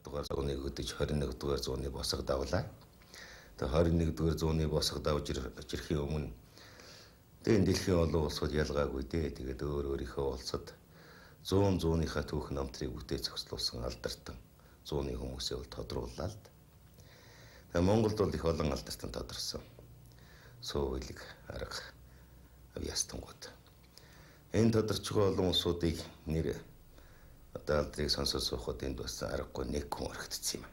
дугаар зууны хөдөж 21 дугаар зууны босго давлаа. Тэгээ 21 дугаар зууны босго давж ирэхийн өмнө энэ дэлхийн олон улсууд ялгаагүй дээ. Тэгээд өөрийнхөө улсад 100-ийнхаа түүх намтрыг бүтээ зохицуулсан алдартан зууны хүмүүсээ бол тодрууллаа л. Тэгээ Монголд бол их олон алдартан тодорсон. Сувилэг, арга, авьяастангууд. Энэ тодорч байгаа олон улсуудыг нэр одоо алдрыг сонсож суухад энд бас аргагүй нэг хүн орхигдсон юм.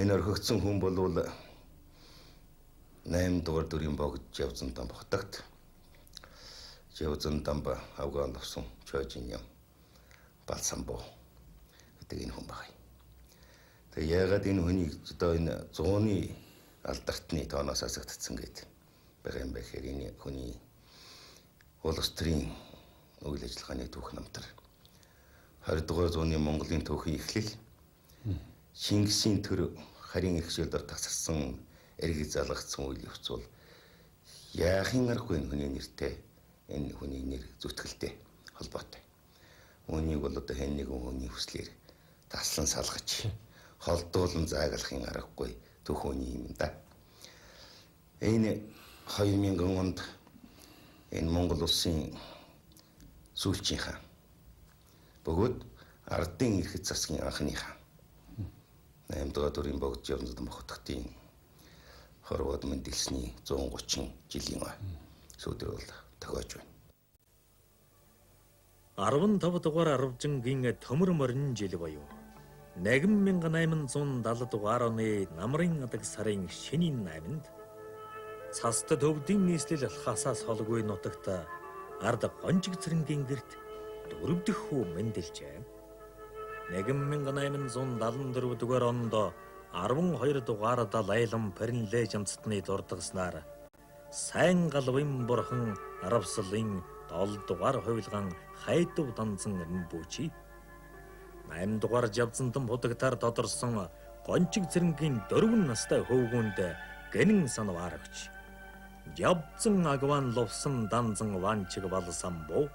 Энэ орхигдсон хүн бол 8 дугаар дүрийн богд Жавзан дам хотогт. Жавзан дамб Афган авсан Чожин юм Балсамбо гэдэг энэ хүн байна. Тэгээ яагаад энэ хүний одоо энэ 100-ны алдартны тооноос асагдсан гэдэг байгаа юм бэ гэхээр энэ хүний улс төрийн үйл ажиллагааны түүх намтар 20 дугаар зууны Монголын түүхийн эхлэл Шингисийн төр харийн ихшээлээр тасарсан эргэж залгагдсан үйл явц бол яахын аргагүй энэ хүний нэртэй энэ хүний нэр зүтгэлтэй холбоотой. Үүнийг бол одоо хэн нэгэн хүний хүслээр таслан салгаж холдуулан зааглахын аргагүй түүхөний юм да. Энэ 2000 онд энэ Монгол улсын сүүлчийн хаан бөгөөд ардын эрхэт засгийн анхны хаан 8 дугаар дүрийн богд Жавзан дам хотогтын хорвоод мэндэлсний 130 жилийн сүүдэр бол тохиож байна. 15 дугаар арвжингийн төмөр морин жил буюу 1870 дугаар оны намрын адаг сарын шинийн 8-нд цаст төвдийн нийслэл алхасаас холгүй нутагт ард гонжиг цэрэнгийн гэрт дөрөвдөх хүү мэндэлжээ. 1874 дугаар онд 12 дугаард лайлан Паринлэ жамцтны дурдгаснаар сайн галвын бурхан Аравслын 7 дугаар хувилгаан хайдв данзан Римбүчи 8 дугаар Жавзан худагтаар тодорсон гончиг цэрэнгийн 4 настай хөвгүүнд гэнэн санваар өгч Жавзан агван ловсон данзан ванчиг Балсамбо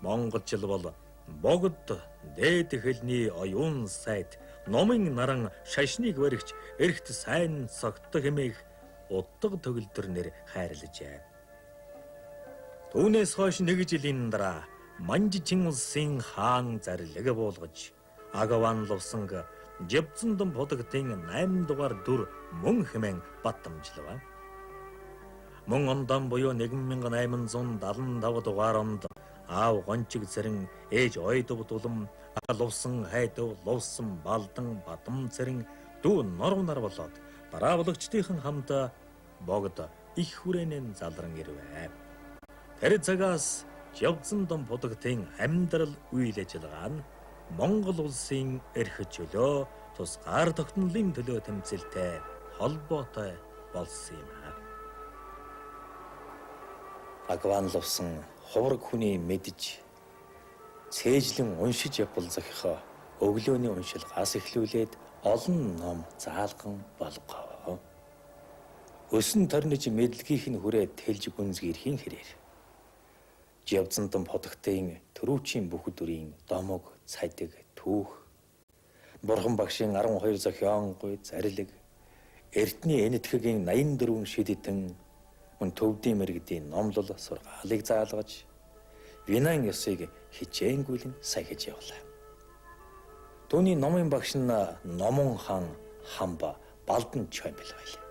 Монголчил бол богд дээд хэлний оюун сайд номын наран шашныг баригч эрхт сайн цогтог хэмээх уддаг төгөлдөр хайрлажээ. Түүнээс хойш 1 жилийн дараа Манжичин улсын хаан зарлиг буулгаж Агаван лувсанг Жавзан дам хотогтын 8 дугаар дүр мөн хэмээн баттамжлав. Мөн ондон буюу 1875 дугаар онд аав гончиг цэрэн ээж ойдов дулам лувсан хайдав лувсан балдан бадам цэрэн дүү норв нар болоод бараавлагчдын хамт богд их хүрээнэн залран ирвэ. Тэр цагаас Жавзан дам хотогтын амьдрал үйл ажиллагаа нь Монгол улсын эрх чөлөө тусгаар тогтнолын төлөө тэмцэлтэй холбоотой болсон юм. Агван лувсан хувраг хүний мэдж цээжлэн уншиж явбал захих өглөөний уншилгаас эхлүүлээд олон ном заалган болгоо. Өсөн торнож мэдлэгийнх нь хүрээд тэлж гүнзгийрхийн хэрээр Жавзан дам хотогтын төрүүчийн бүх дүрийн домог цайдаг түүх Бурхан багшийн 12 зохион гуй зарлиг эртний энэтхэгийн 84 шидэтэн мөн төвдийн мэрэгдийн номлол сургаалыг заалгаж Винан ёсыг хичээнгүйлэн сахиж явлаа. Түүний номын багш нь Номон хаан Хамба Балдан Чоймбл байлаа.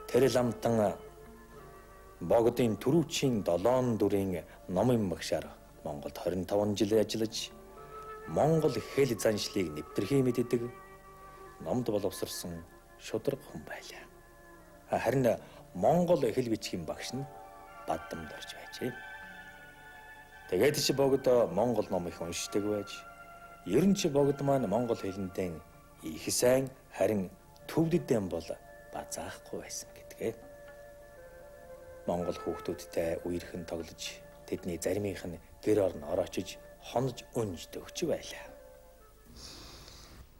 Тэр ламтан богдын төрүүчийн 7 дүрийн номын багшаар Монголд 25 жил ажиллаж Монгол хэл заншлыг нэвтрхий мэддэг номд боловсрсон шударга хүн байлаа. Харин Монгол хэл бичгийн багш нь Бадамд орж байжээ. Тэгээд чи богд Монгол ном их уншдаг байж ер нь чи богд маань Монгол хэлэндээ их сайн харин төвдөдөн бол базаахгүй байсан гэдгээ. Монгол хүүхдүүдтэй үерхэн тоглож тэдний заримынх нь гэр орн ороочиж хонож өнж дөгч байлаа.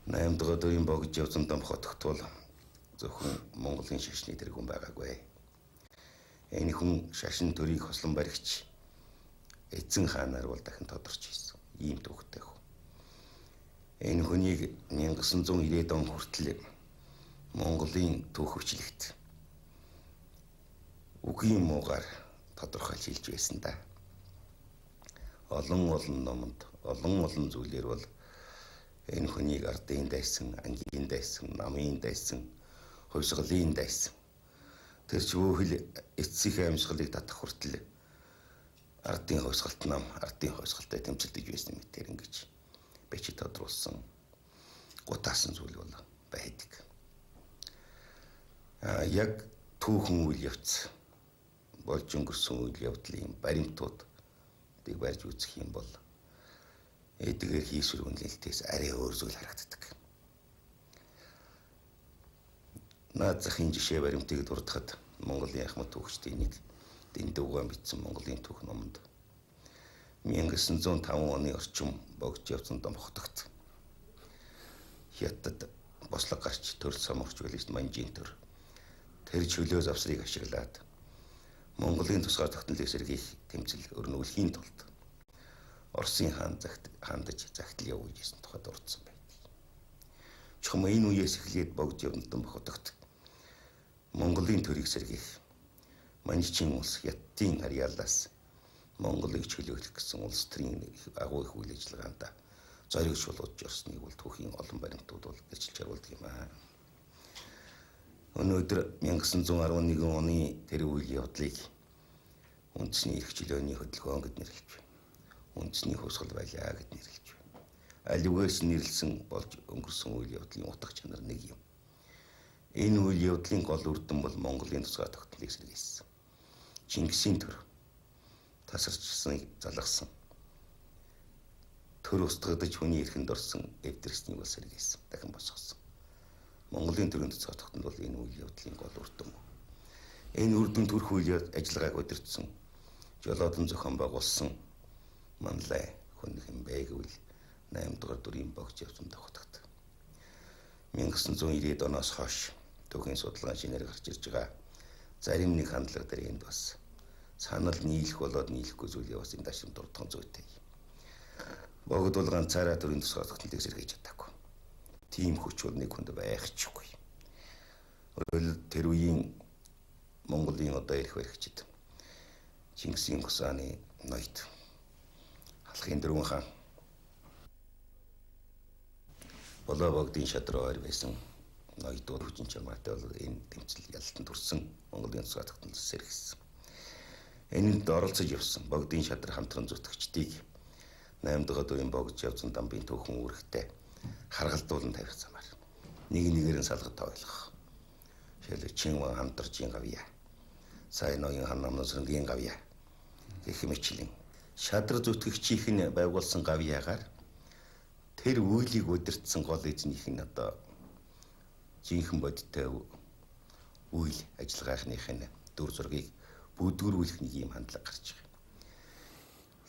8 дугаар дүрийн богд Жавзан дам хотогт бол зөвхөн Монголын шашны тэргүүн байгаагүй. Энэ хүн шашин төрийг хослон баригч эзэн хаанаар бол дахин тодорч ирсэн. Ийм түүхтэй хөө. Энэ хүнийг 1990-ад он хүртэл Монголын түүх хвчлэгт үгийн муугаар тодорхойлж хэлж байсан да. Олон номонд, олон зүйлээр бол энэ хүнийг ардын дайсан, ангийн дайсан, намын дайсан, хувьсгалын дайсан. Тэр ч өөхөл эцсийн амьсгалыг татах хүртэл ардын хувьсгалт нам, ардын хувьсгалтай тэмцэлдэж байсан мэтэр ингэж бичиж тодруулсан гутаасан зүйл бол байдаг. Яг түүхэн үйл явц болж өнгөрсөн үйл явдлын баримтуудыг барьж үзэх юм бол эдгээр хийсвэр үнэлтээс арай өөр зүйл харагддаг. Наад захын жишээ баримтыг дурдахад Монголын Ахмад түүхчдийн нэг Дэндүгэн бичсэн Монголын түүх номонд 1905 оны орчим богж явсан домхотогт Хятад бослог гарч төрөл самурч байлж манжийн төр тэр чөлөө завсрыг ашиглаад Монголын тусгай тогтнолыг сэргийх тэмцэл өрнүүлэхийн тулд Оросын хандаж загтал явуулж ирсэн тухай дурдсан байдаг. Чухам энэ үеэс эхлээд богж явсан домхотогт Монголын төрийг сэргийх Манжчин улс Хятадын харьяалаас Монголыг чөлөөлөх гэсэн улс төрийн агуу их үйл ажиллагаанд зоригч болоод орсныг бол түүхийн олон баримтууд бол гэрчилж явуулдаг юм аа. Өнөөдөр 1911 оны тэр үйл явдлыг үндэсний эрх чөлөөний хөдөлгөөн гэд нэрлэж байна. Үндэсний хувьсгал байлаа гэд нэрлэж байна. Аль үгээс нэрлсэн болж өнгөрсөн үйл явдлын утга чанар нэг юм. Энэ үйл явдлын гол үр дүн бол Монголын тусгай тогтнолыг сэргээсэн. Чингисийн төр тасарчсан залгасан. Төр устгагдаж хүний эрхэнд орсон эвдэрснийг бол сэргээсэн. Дахин босгосон. Монголын төрийн тусгай тогтнол бол энэ үйл явдлын гол үр дүн. Энэ үр дүн төрх үйл ажиллагааг удирдсан жолоодон зохион байгуулсан Манлай хүн хэмбэ гэвэл 8 дугаар дүрийн богж явсан тогтогт. 1990-ад оноос хойш түүхийн судалгааны шинээр гарч ирж байгаа зарим нэг хандлага дээр энд бас санал нийлэх болоод нийлэхгүй зүйл яваас энэ дашин дурдхан зүйтэй. Богд бол ганцаараа төрийн тусгай тогтнолыг сэргийж чадаагүй. Тийм хүч бол нэг хүнд байхчихгүй. Тэр үеийн Монголын одоо эрх баригчид Чингисийн гусааны ноёд Халахын дөрвөн хаан болоо богдын шадраа ойр байсан ноёдууд хүчин чармаатай бол энэ тэмцэл ялалтанд хүрсэн Монголын тусгай тогтнолд сэргийсэн. Энэнд оролцож явсан богдын шадар хамтран зүтгэгчдийг 8 дугаар дүрийн богж явсан дамбын түүхэн үүрэгтэй харгалдуулан тавих замаар нэг нэгээр нь салгад тойлох. Жишээлбэл Чинван хамтаржийн гавья, Сайн ноён хан намнаас рэнгийн гавья гэх мэтлэн шадар зүтгэгчийг нь байгуулсан гавьяагаар тэр үйлийг удирдсан гол эзнийх нь одоо жинхэнэ бодиттой үйл ажиллагааных нь дүр зургийг бүдгэрүүлэх нэг юм хандлага гарч байгаа.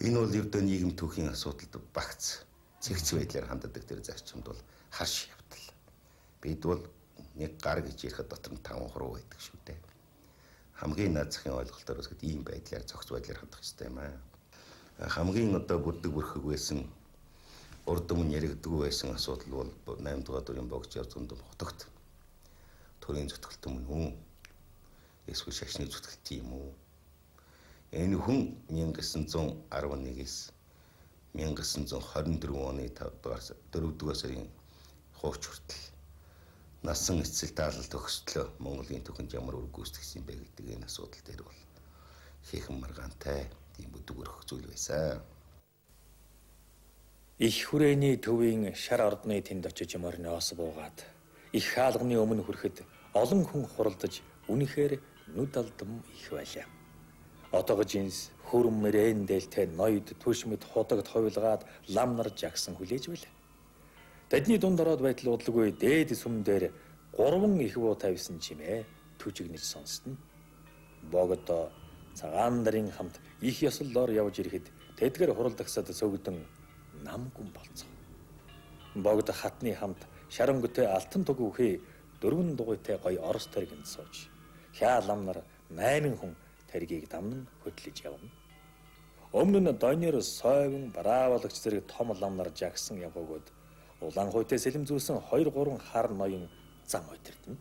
Энэ бол ердөө нийгэм түүхийн асуудалд багц цэгц байдлаар ханддаг тэр зарчимд бол харш явдал. Бид бол нэг гар гэж ярихад дотор нь 5 хуруу байдаг шүү дээ. Хамгийн наад захын ойлголтоор үсгэд ийм байдлаар зохиц байдлаар хандах хэрэгтэй юм аа. Хамгийн одоо бүрдэг бүрхэг байсан урд өмнө яригддаг байсан асуудал бол 8 дугаар дүрийн богж явсан хотогт төрийн зүтгэлт юм уу? Эсвэл шашны зүтгэлт юм уу? Энэ хүн 1911-ээс 1924 оны 4-р сарын хууч хүртэл насан эцсэл даалал төгсдлөө Монголын түүхэнд ямар үр гүйцэтгэсэн бэ гэдэг энэ асуудал дээр бол хийхэн маргаантай тийм бүдэг өрх зүйл байсан. Их хүрээний төвийн шар ордны тэнд очиж морноос буугаад их хаалганы өмнө хүрэхэд олон хүн хуралдаж үнэхээр нүд алдам их байлаа. Отогож инс хөрм мөрэн дээлтэй ноёд түшмэд худагд хувилгаад лам нар жагсан хүлээж байлаа. Тэдний дунд ороод байтал удалгүй дээд сүм дээр 3 их буу тавьсан чимээ түжигнэж сонсдно. Богд цагаан нарын хамт их ёслолоор явж ирэхэд тэдгэр хуралдагсад сөгдөн намгүн болцоо. Богд хатны хамт шарангатай алтан туг үхээ 4 дугуйтай гой орос тэргэнд сууж. Хяа лам нар 8 хүн тэргийг дамнан хөтлөж явна. Өмнө нь донёр сойвон бараавалагч зэрэг том лам нар жагсан явгоогод улаан хуйтай сэлэмзүүлсэн 2-3 хар ноён зам өдөрдөн.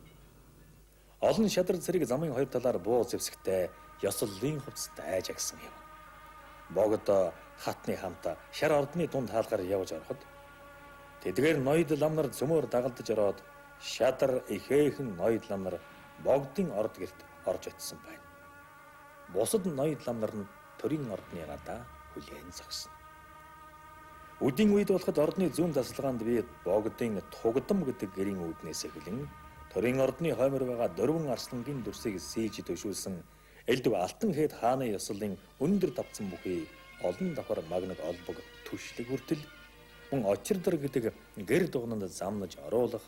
Олон шадар зэрэг замын хоёр талаар буу зэвсэгтэй ёслолын хувцас дайж агсан юм. Богд хатны хамт шар ордны дунд хаалгаар явж ороход тэдгээр ноёд лам нар зөмөр дагалдаж ороод шадар ихээхэн ноёд лам нар богдын орд гэрт орж очсон байна. Бусад ноёд лам нар нь төрийн ордны гадаа хүлээн зогсоно. Үдийн үед болоход ордны зүүн засалгаанд би богдын тугдам гэдэг гэрийн үүднээс эхлэн төрийн ордны хоймор байгаа дөрвөн арслангийн дүрсийг сийж төшүүлсэн элдв алтан хэд хааны ёслолын өндөр давцсан бүхий олон давхар магнад олбог түшлэг хүртэл мөн очирдар гэдэг гэр дугнанд замнаж оруулах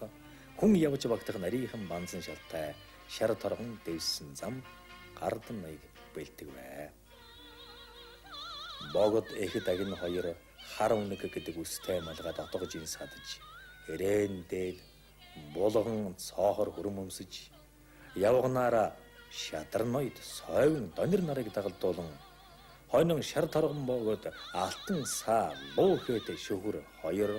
хүн явж багтах нарийнхан банзан шалтай шар торгон дэвсэн зам гардан ноёг бэлдэг бай. Богд их дагны хоёр хар үнэг гэдэг үстэй малгай дотгож ин садаж эрээн дээл булган цоохор хөрөмөмсөж явганаараа шадар ноёд сойвын донир нарыг дагалдуулан хойнон шар торгон богод алтан саа луу хөөд шөхөр хоёр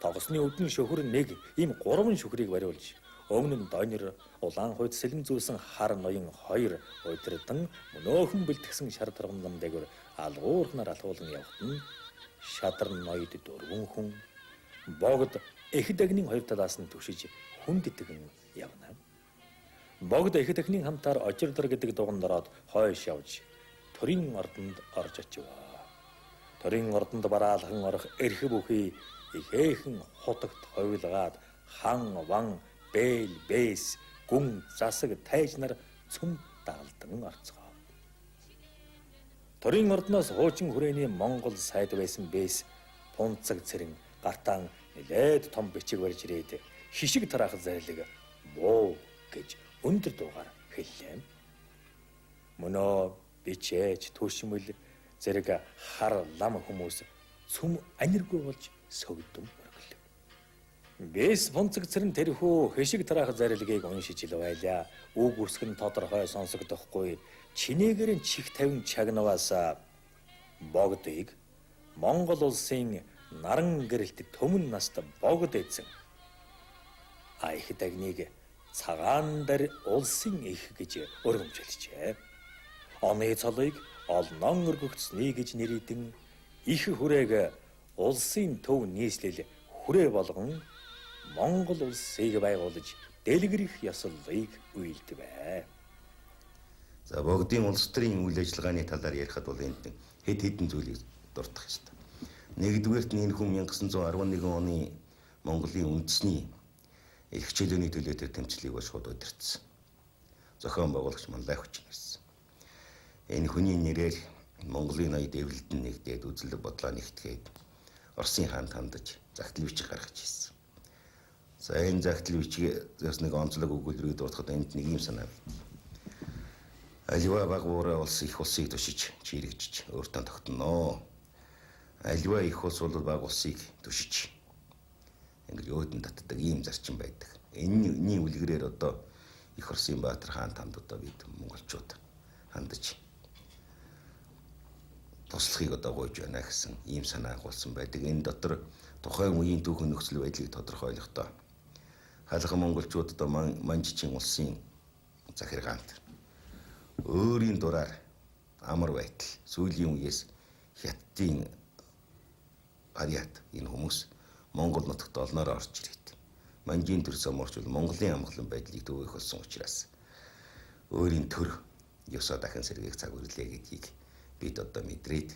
тогсны өдөн шөхөр нэг ийм 3 шөхрийг бариулж өмнө нь донир улаан хуйд сэлэмзүүлсэн хар ноён хоёр удирдан мөнөөхөн бэлтгэсэн шар торгон лам дээгүүр алгуурхнаар алхуулан явхад нь шадар ноёд дөрвөн хүн богд их дагны хоёр талаас нь түшиж хүндэтгэн явна. Богд их дагны хамтаар очирдар гэдэг дуганд ороод хойш явж төрийн ордонд орж очив. Төрийн ордонд бараалхан орох эрх бүхий ихээхэн хутагт ховилгаад хан ван бэл бэс гүн засаг тайж нар цөм дагалдан орцгоо. Төрийн ордноос хуучин хүрээний Монгол сайд байсан бэс пунцаг цэрэн гартаан нэлээд том бичиг барьж ирээд хишиг тараах зайлиг боо гэж өндөр дуугаар хэллээ. Мөнөө бичээж түшмэл зэрэг хар лам хүмүүс цөм аниргүй болж согдом өргөлөв. Бэс пунцаг цэрэн тэрхүү хишиг тараах зайлигийг уншиж ил байлаа. Үг үсг нь тодорхой сонсогдохгүй. Чинээгэрийн чих 50 чагнаваас богдыг Монгол улсын наран гэрэлт төмөн наст богд эзэн их дагныг цагаан дээр улсын их гэж өргөмжлөжээ. Оны цолыг олнон өргөгцсний гэж нэрийдэн их хүрээг улсын төв нийслэл хүрээ болгон Монгол улсыг байгуулж дэлгэрэх ёслолыг үйлдвэ. За богдын улс төрийн үйл ажиллагааны талаар ярихад бол энд хэд хэдэн зүйлийг дурдах ёстой. Нэгдүгээрт нь энэ хүн 1911 оны Монголын үндэсний эрх чөлөөний төлөө тэр тэмцлийг бол шууд удирдсан. Зохион байгуулагч Манлай Хүчин байсан. Энэ хүний нэрээр Монголын ноёд эвлэлдэн нэгдээд үзэл бодлоо нэгтгээд Оросын хаанд хандаж загтал бичиг гаргаж ирсэн. За энэ загтал бичгээс нэг онцлог өгүүлбэрийг дурдахад энд нэг юм санаа бий. Аливаа баг уурай улс их улсыг тушиж чирэгжиж өөртөө тогтноо. Аливаа их улс бол баг улсыг тушиж ингэж өөдөн татдаг ийм зарчим байдаг. Энэний үлгэрээр одоо их Оросын Баатар хаан танд одоо бид монголчууд хандаж туслахыг одоо гуйж байна гэсэн ийм санаа агуулсан байдаг. Энэ дотор тухайн үеийн түүхэн нөхцөл байдлыг тодорхойлохдоо хаалхан монголчууд одоо манжчин улсын захиргаанд өөрийн дураар амар байтал сүүлийн үеэс хятадын ариат энэ хүмүүс Монгол нутагт олноор орж ирээд манжийн төр самуурч бол Монголын амгалан байдлыг төвөөх болсон учраас өөрийн төр ёсоо дахин сэргээх цаг үрлээ гэдгийг бид одоо мэдрээд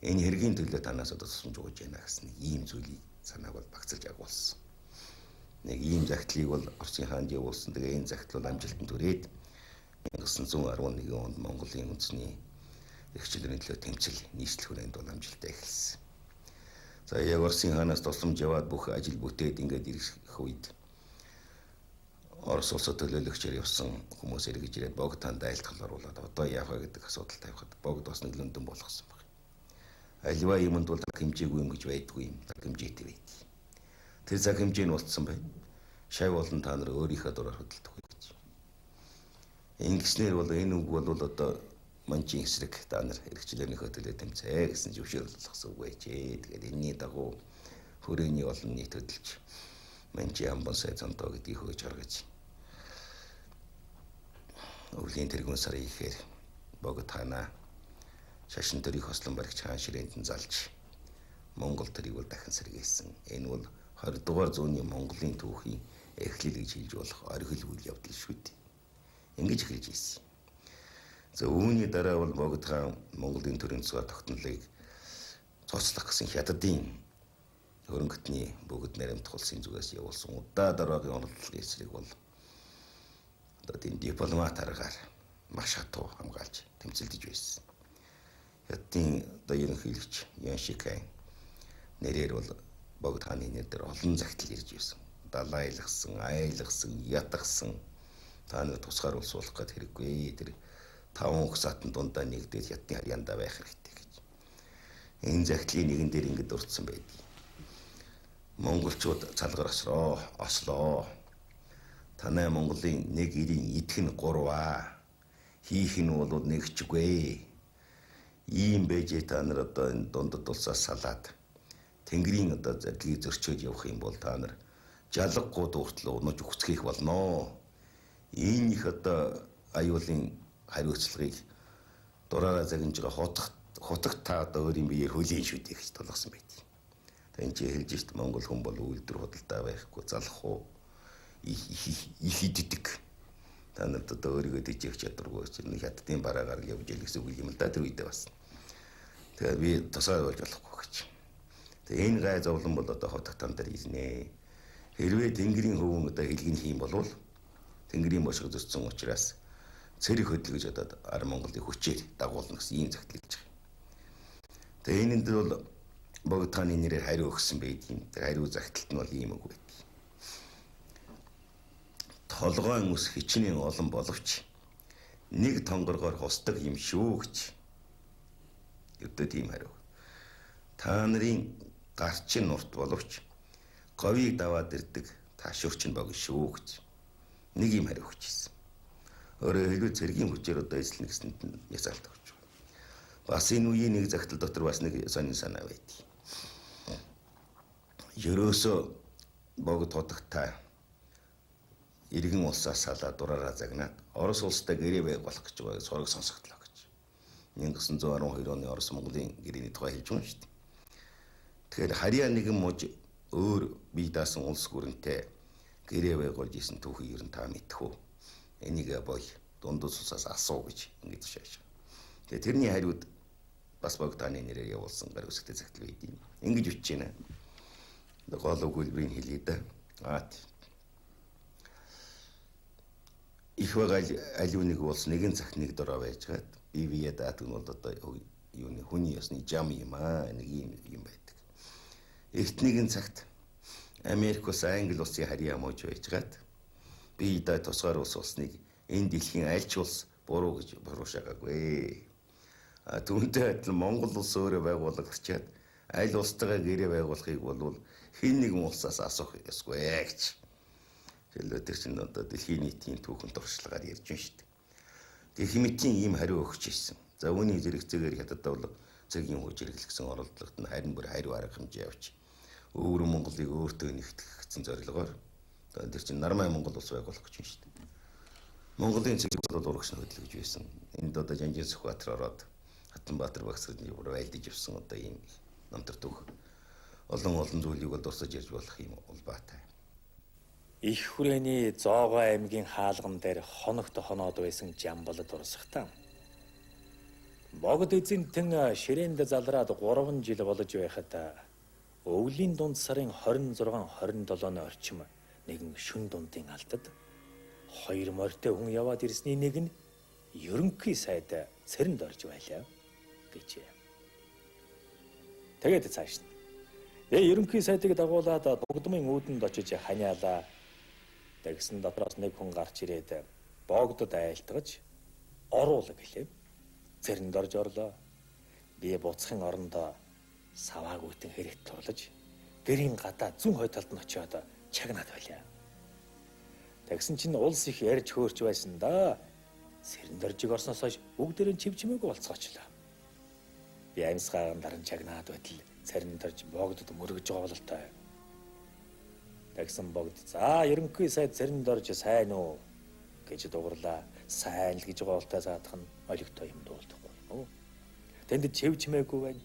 энэ хэргийн төлөө танаас одоо тусламж өгж байна гэсэн ийм зүйлийг санааг бол багцлж агуулсан. Нэг ийм загтлыг бол Оросын хаанд явуулсан. Тэгээ энэ загтал бол амжилтанд хүрээд 1911 онд Монголын үндэсний эрх чөлөөний төлөө тэмцэл нийслэл хүрээнд бол амжилттай эхэлсэн. За яг Оросын хаанаас тусламж яваад бүх ажил бүтээд ингээд ирэх үед Орос улсад төлөөлөгчөөр явсан хүмүүс эргэж ирээд богд танд айлтгалаар болоод одоо яах вэ гэдэг асуудал тавихад богд бас нэг лөндөн болгосон баг. Аливаа юмд бол цаг хэмжээгүй юм гэж байдгүй юм. Цаг хэмжээтэй байд. Тэр цаг хэмжээ нь болцсон байна. Шав болон та нар өөрийнхөө дураар хөдөлдөг гэж. Ингэснээр бол энэ үг бол одоо манчин эсрэг та нар хэрэгчлэрийнхөө төлөө тэмцээ гэсэн зөвшөөрөл болгосон үг байжээ. Тэгээд энэний дагуу хүрээний олон нийт хөдөлж манчин амбан сай зонтоо гэдгийг хөөж гаргаж өвлийн тэргүүн сарын ихээр богд ханаа шашин төрийн хослон баригч хаан ширээнд нь залж Монгол төрийг бол дахин сэргээсэн. Энэ бол 20 дугаар зууны Монголын түүхийн эхлэл гэж хэлж болох орхил үйл явдал шүү дээ. Ингэж хэлж ийсэн. За үүний дараа бол богд хаан Монголын төрийн цэцэг тогтнолыг цоцлох гэсэн хятадын хөрөнгөтний бөгөд наримт улсын зүгээс явуулсан удаа дараагийн оролдлогын эсрэг бол одоо тийм дипломат аргаар маш хатуу хамгаалж тэмцэлдэж байсан. Хятадын одоо ерөнхийлөгч Ян Шикай нэрээр бол богд хааны нэр дээр олон загтал ирж байсан. Далайлгсан, айлгсан, ятгсан та нар тусгаар улс болох гээд хэрэггүй. Тэр 5 хсаатан дундаа нэгдээд хятадын харьяандаа байх хэрэгтэй гэж. Энэ загтлын нэгэн дээр ингэ дурдсан байдаг. Монголчууд цалгаар ослоо. Танай Монголын нэг ирийн идэх нь 3 хийх нь бол нэгчгүй. Ийм байж та нар одоо энэ дундад улсаас салаад Тэнгэрийн одоо зардлыг зөрчөөд явах юм бол та нар жалгагууд хүртэл унаж өгцгийх болно. Энэ их одоо аюулын хариуцлагыг дураараа загнаж байгаа хотогт та одоо өөрийн биеэр хөлийн шүү дээ гэж толгосон байт. Тэн чи хэлж шít Монгол хүн бол үйлдвэр худалдаа байхгүй залах уу их иддэг. Та нарт одоо өөрийгөө дэжих чадваргүй чинь хятадын бараагаар явж ийл гэсэн үг юм л да тэр үедээ бас. Тэгээд би тусаа болж болохгүй гэж. Тэгээд энэ гай зовлон бол одоо хотогтон дээр ирнэ. Хэрвээ Тэнгэрийн хөвөн одоо хэлгэн хийм болвол Тэнгэрийн бошго зөрчсөн учраас цэрэг хөдөлгөж одоо ар Монголыг хүчээр дагуулна гэсэн ийм загтал хэлж байгаа. Тэгээд энэнд бол богд хааны нэрээр хариу өгсөн байдгийн. Тэр хариу загталт нь бол ийм үг байд. Толгойн ус хичнээн олон боловч нэг тонгоргоор хусдаг юм шүү гэж. Өдөө тийм хариу. Та нарын гарчин нурт боловч говийг даваад ирдэг таашуурч нь богино шүү гэж. Нэг юм хариу өгч ирсэн. Өөрөөр хэлбэл цэргийн хүчээр одоо эзлэнэ гэсэнд нь ясаалт өгч байна. Бас энэ үеийн нэг загтал дотор бас нэг сонин санаа байд. Ерөөсөө богд хотогтой иргэн улсаас салаад дураараа загнаад Орос улстай гэрээ байг болох гэж байгаа сураг сонсогдлоо гэж. 1912 оны Орос Монголын гэрээний тухай хэлж байна шүү дээ. Тэгэхээр харьяа нэгэн муж өөр бие даасан улс гүрэнтэй гэрээ байгуулж исэн түүхийг ер нь та мэдэх үү? Энийг бой дундад улсаас асуу гэж ингэж шааш. Тэгээ тэрний хариуд бас богд хааны нэрээр явуулсан гар үсгтэй загтал байдیں۔ Ингэж үтж байна. Гол өгүүлбэрийг хэлье да. Их байгаа аль нэг улс нэгэн цагт нэг дороо байжгаад бие даадаг нь бол одоо юуны хүний ёсны жам юм аа, нэг юм байдаг. Эрт нэгэн цагт Америк ус Англи улсын харьяа мууж байжгаад бие даа тусгаар улс улсныг энэ дэлхийн аль ч улс буруу гэж буруушаагаагүй. Түүнтэй адилхан Монгол улс өөрөө байгуулагдчихад аль улстайгаа гэрээ байгуулахыг бол хэн нэгэн улсаас асуух ёсгүй гэж. Жишээлбэл тэр чинь одоо дэлхийн нийтийн түүхэн туршлагаар ярьж байна шүү дээ. Гэх мэтийн ийм хариу өгч ирсэн. За үүний зэрэгцээгээр хятад бол цэгийн хууж хэрэглэсэн оролдлогот нь харин бүр хариу арга хэмжээ авч өвөр Монголыг өөртөө нэгтгэх гэсэн зорилгоор тэр чинь Нармай Монгол улс байгуулах гэж байна шүү дээ. Монголын цэг бол урагш нь хөдөлгөж байсан. Энд одоо Жанжин Сүхбаатар ороод Хатанбаатар багсрын бүр айлдаж явсан одоо ийм намтар түүх олон зүйлийг бол дурсаж ярьж болох юм улбаатай. Их хүрээний Зоогоо аймгийн хаалган дээр хоногт хоноод байсан Жамбалд урсгатаа. Богд эзэнтэн ширээнд залраад 3 жил болж байхад өвлийн дунд сарын 26-27-ны орчим нэгэн шүн дундын алдад 2 морьтой хүн яваад ирсний нэг нь ерөнхий сайд цэрэнд орж байлаа гэж. Тэгээд цааш нь ерөнхий сайдыг дагуулад дугдмын үүдэнд очиж ханиалаа. Тэгсэн дотроос нэг хүн гарч ирээд богдод айлтгаж оруулаа гэлээ. Цэрэнд орж орлоо. Би буцахын орондоо саваагүйтэн хэрэгт туулж гэрийн гадаа зүүн хой талд нь очиод чагнаад байлаа. Тэгсэн чинь улс их ярьж хөөрч байсан да. Сэрэн доржиг орсноос хойш бүгдээрээ чивчмээгүй болцгоочлаа. Би амьсгаагаан даран чагнаад байтал сэрэн дорж богдод мөргөж байгаа бололтой. Тэгсэн богд за ерөнхий сайд сэрэн дорж сайн уу гэж дугарлаа. Сайн л гэж гоолтой заадах нь олигтой юм дуулдаггүй юу. Тэнд чивчмээгүй байна.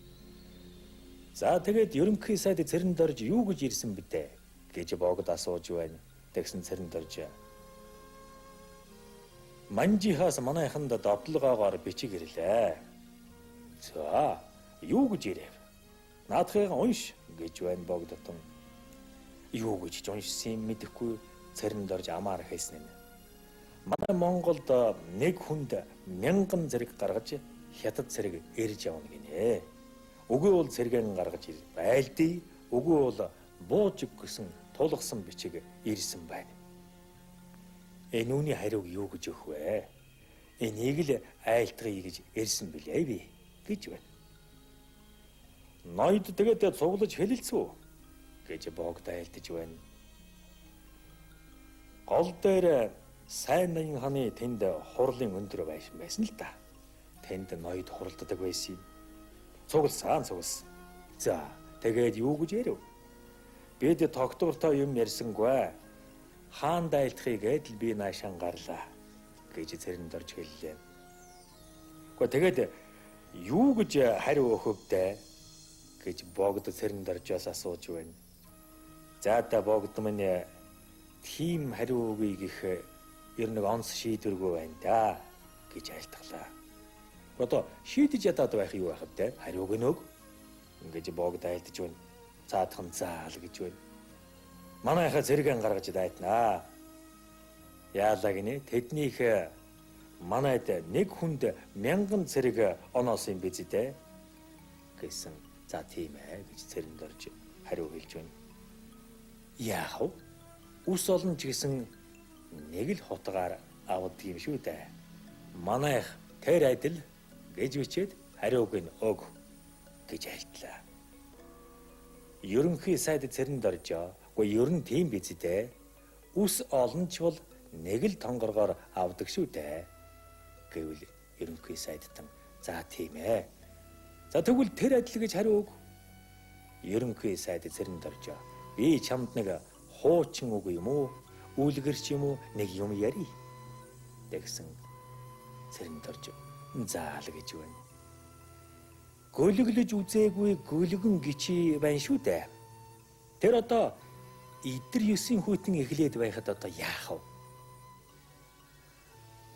За тэгээд ерөнхий сайд сэрэн дорж юу гэж ирсэн битээ гэж богд асууж байна. Тэгсэн сэрэн дорж манжихаас манайханд довтлогоогоор бичиг ирлээ. За юу гэж ирэв? Наадхыг унш гэж байна богдотон. Юу гэж уншсан мэдэхгүй царин дорж амаар хэлсэн юм. Манай Монголд нэг хүнд 1000 зэрэг гаргаж хятад зэрэг ирж явна гинэ. Үгүй бол зэрэгэн гаргаж ир байлдээ. Үгүй бол бууж өгсөн тулгсан бичиг ирсэн байна. Энэ үүний хариуг юу гэж өгөх вэ? Энийг л айлтгая гэж ирсэн билээ би гэж байна. Ноёд тэгээд цуглаж хэлэлцүү гэж богд айлтж байна. Гол дээр сайн наян ханы тэнд хурлын өндөр байсан л да. Тэнд ноёд хуралддаг байсан юм. Цугласан. За тэгээд юу гэж ярив? Бид тогтвортой юм ярьсангүй. Хаан дайлтхыг эдл би наашаан гарлаа гэж цэрэн дорж хэллээ. Гэхдээ тэгээд юу гэж хариу өгөхөвдэ гэж богд цэрэн доржоос асууж байна. За та богд минь тийм хариу өгье гэх ер нэг онц шийдвэргүй байна да гэж айлтглаа. Одоо шийдэж ядаад байх юу байх вэ? Хариуг нь өг гэж богд айлтж байна. Цаадхан заал гэж байна. Манайха зэрэгэн гаргаж дайтнаа. Яалаа гинэ тэднийх манайд нэг хүнд 1000 зэрэг оноосон биз дээ гэсэн. За тийм ээ гэж цэрэн дорж хариу хэлж байна. Яах вэ? Ус олон ч гэсэн нэг л хутгаар авдаг юм шүү дээ. Манайх тэр адил гэж бичээд хариуг нь өг гэж айлтлаа. Ерөнхий сайд цэрэн доржоо. Гэхдээ ер нь тийм биз дээ. Ус олон ч бол нэг л тонгоргоор авдаг шүү дээ гэвэл ерөнхий сайдтан за тийм ээ. За тэгвэл тэр адил гэж хариу өг. Ерөнхий сайд цэрэн доржоо. Би чамд нэг хуучин үг юм уу? Үлгэрч юм уу? Нэг юм ярий. Тэгсэн цэрэн дорж заал гэж байна. Гөлөглөж үзээгүй гөлгөн гिची байна шүү дээ. Тэр одоо идэр 9 хүйтэн эхлээд байхад одоо яах вэ?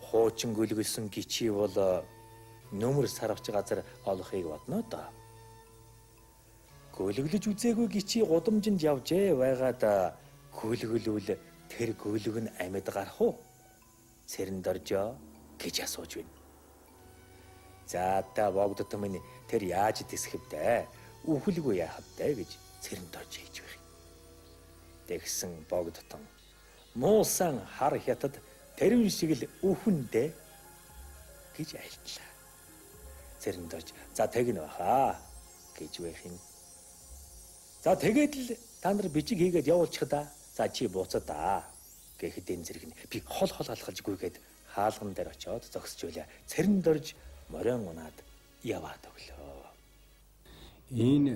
Хуучин гөлгөлсөн гिची бол нөмөр сарвч газар олохыг бодно доо. Гөлөглөж үзээгүй гिची гудамжинд явжээ байгаад гөлгөлвөл тэр гөлөг нь амьд гарах уу? Цэрэн доржоо гэж асууж байна. За та богдот минь тэр яаж тисхэвдэ? Үхэлгүй яахад вэ гэж цэрэн дорж хийж байна. Тэгсэн богдтон муусан хар хятад тэрүүн шиг л үхэндэ гэж айлтлаа. Цэрэн дорж за тэгнэ баха гэж байх юм. За тэгээд л та нар бичиг хийгээд явуулчих да. За чи буцаа да гэхэд энэ зэрэг нь би хол алхалж гүйгээд хаалган дээр очиод зогсож байлаа. Цэрэн дорж морин унаад яваад өглөө. Энэ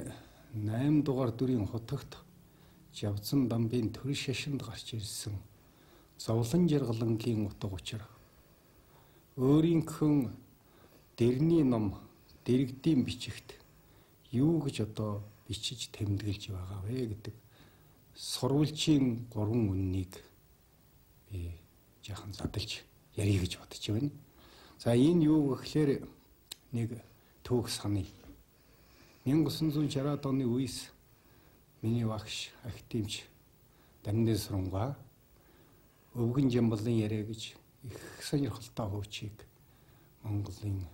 8 дугаар дүрийн хотогт Жавцан дамбын төр шашинд гарч ирсэн зовлон жаргалангийн утга учир өөрийнхөө дэрний ном дэрэгдийн бичигт юу гэж одоо бичиж тэмдэглэж байгаа вэ гэдэг сурвалжийн 3 үннийг би жаахан задалж ярих гэж бодож байна. За энэ юу гэхээр нэг түүх саний 1960-аад оны үеэс миний багш актимч Дамдын Сурангаа өвгөн жамбалын яриа гэж их сонирхолтой хуучийг Монголын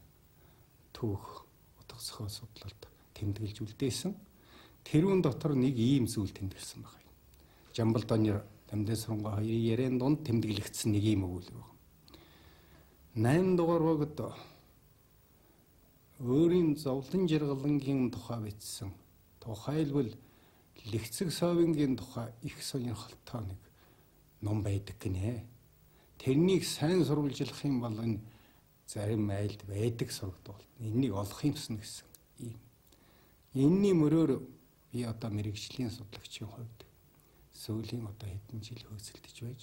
түүх утга зохиол судлалд тэмдэглэж үлдээсэн. Тэрүүн дотор нэг ийм зүйл тэмдэглэсэн байна. Жамбал донёр Дамдын Сурангаа хоёрын яриан донд тэмдэглэгдсэн нэг ийм өгүүлбэр байна. 8 дугаар богд өөрийн зовлон жаргалангийн тухай бичсэн. Тухайлбал Лэгцэг Совингийн тухай их сонирхолтой нэг ном байдаг гинэ. Тэрнийг сайн сурвалжлах юм бол энэ зарим айлд байдаг сургууль. Энийг олох юмсан гэсэн ийм. Энэний мөрөөр би одоо мэрэгжлийн судлаагчийн хувьд сүүлийн одоо хэдэн жил хөөцөлдөж байж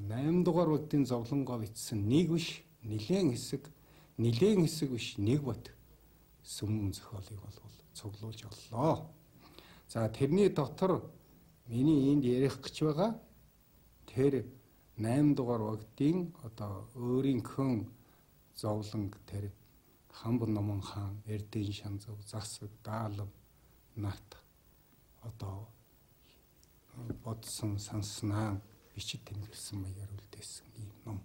8 дугаар будын зовлонгоо бичсэн нэг биш нэлээд хэсэг биш нэг бот сүмэн зохиолыг бол цуглуулж оллоо. За тэрний дотор миний энд ярих гэж байгаа тэр 8 дугаар будын одоо өөрийнхөө зовлонг тэр Хамбар Номон хаан, Эрдэнэ Шанзав, Засаг, Даалав, Нат одоо бодсон санснаа бичиж тэмдэглэсэн маягаар үлдээсэн ийм ном.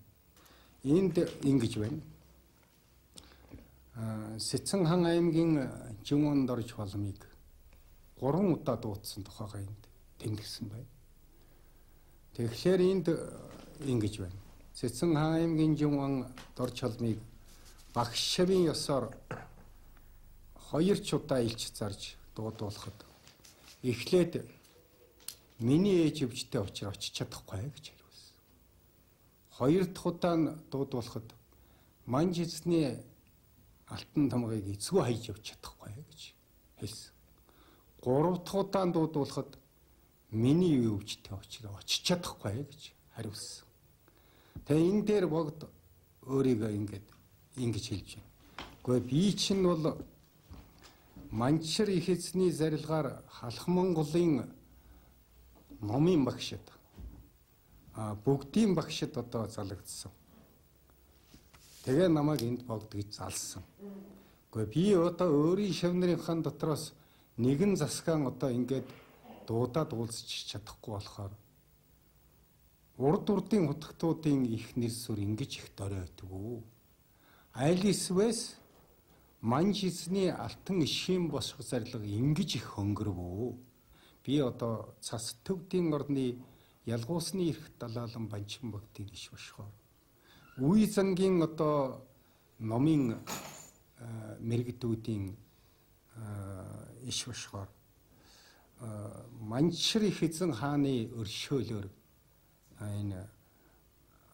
Энд ингэж байна. Сэцэн хан аймгийн Жимонд орж холмыг 3 удаа дуудсан тухайга энд тэмдэглэсэн байна. Тэгэхээр энд ингэж байна. Сэцэн хан аймгийн Жимонд орж холмыг багш шавийн ёсоор 2 удаа илч зарж дуудуулахад эхлээд миний ээж өвчтэй учраас очиж чадахгүй гэж хэлсэн. 2 дахь удаа дуудуулахад манж эзний алтан тамгыг эцгүй хайж явж чадахгүй гэж хэлсэн. 3 дахь удаа дуудуулахад миний өвчтэй учраас очиж чадахгүй гэж хариулсан. Тэгээ энэ дээр богд өөрийгөө ингэж хэлж байна. Гэхдээ би чинь бол Манчир их эзний зарилгаар халах Монголын номын багшид бүгдийн багшид одоо залагдсан. Тэгээ намайг энд богд гэж залсан. Гэхдээ би одоо өөрийн шавнырынхан дотроос нэгэн засгаан одоо ингээд дуудаад уулзч чадахгүй болохоор урд урдын хутагтуудын их нэр сүр ингэж их дөрөөдгөө. Айлисвэс манж эзний алтан ишийн босх зарлага ингэж их хөнгөрвөө. Би одоо цас төвдийн орны ялгуусны эрх далаалан банчин богдын иш бошхоор үе зангийн одоо номын мэрэгдүүдийн иш бошхоор Манчир их эзэн хааны өршөөлөөр энэ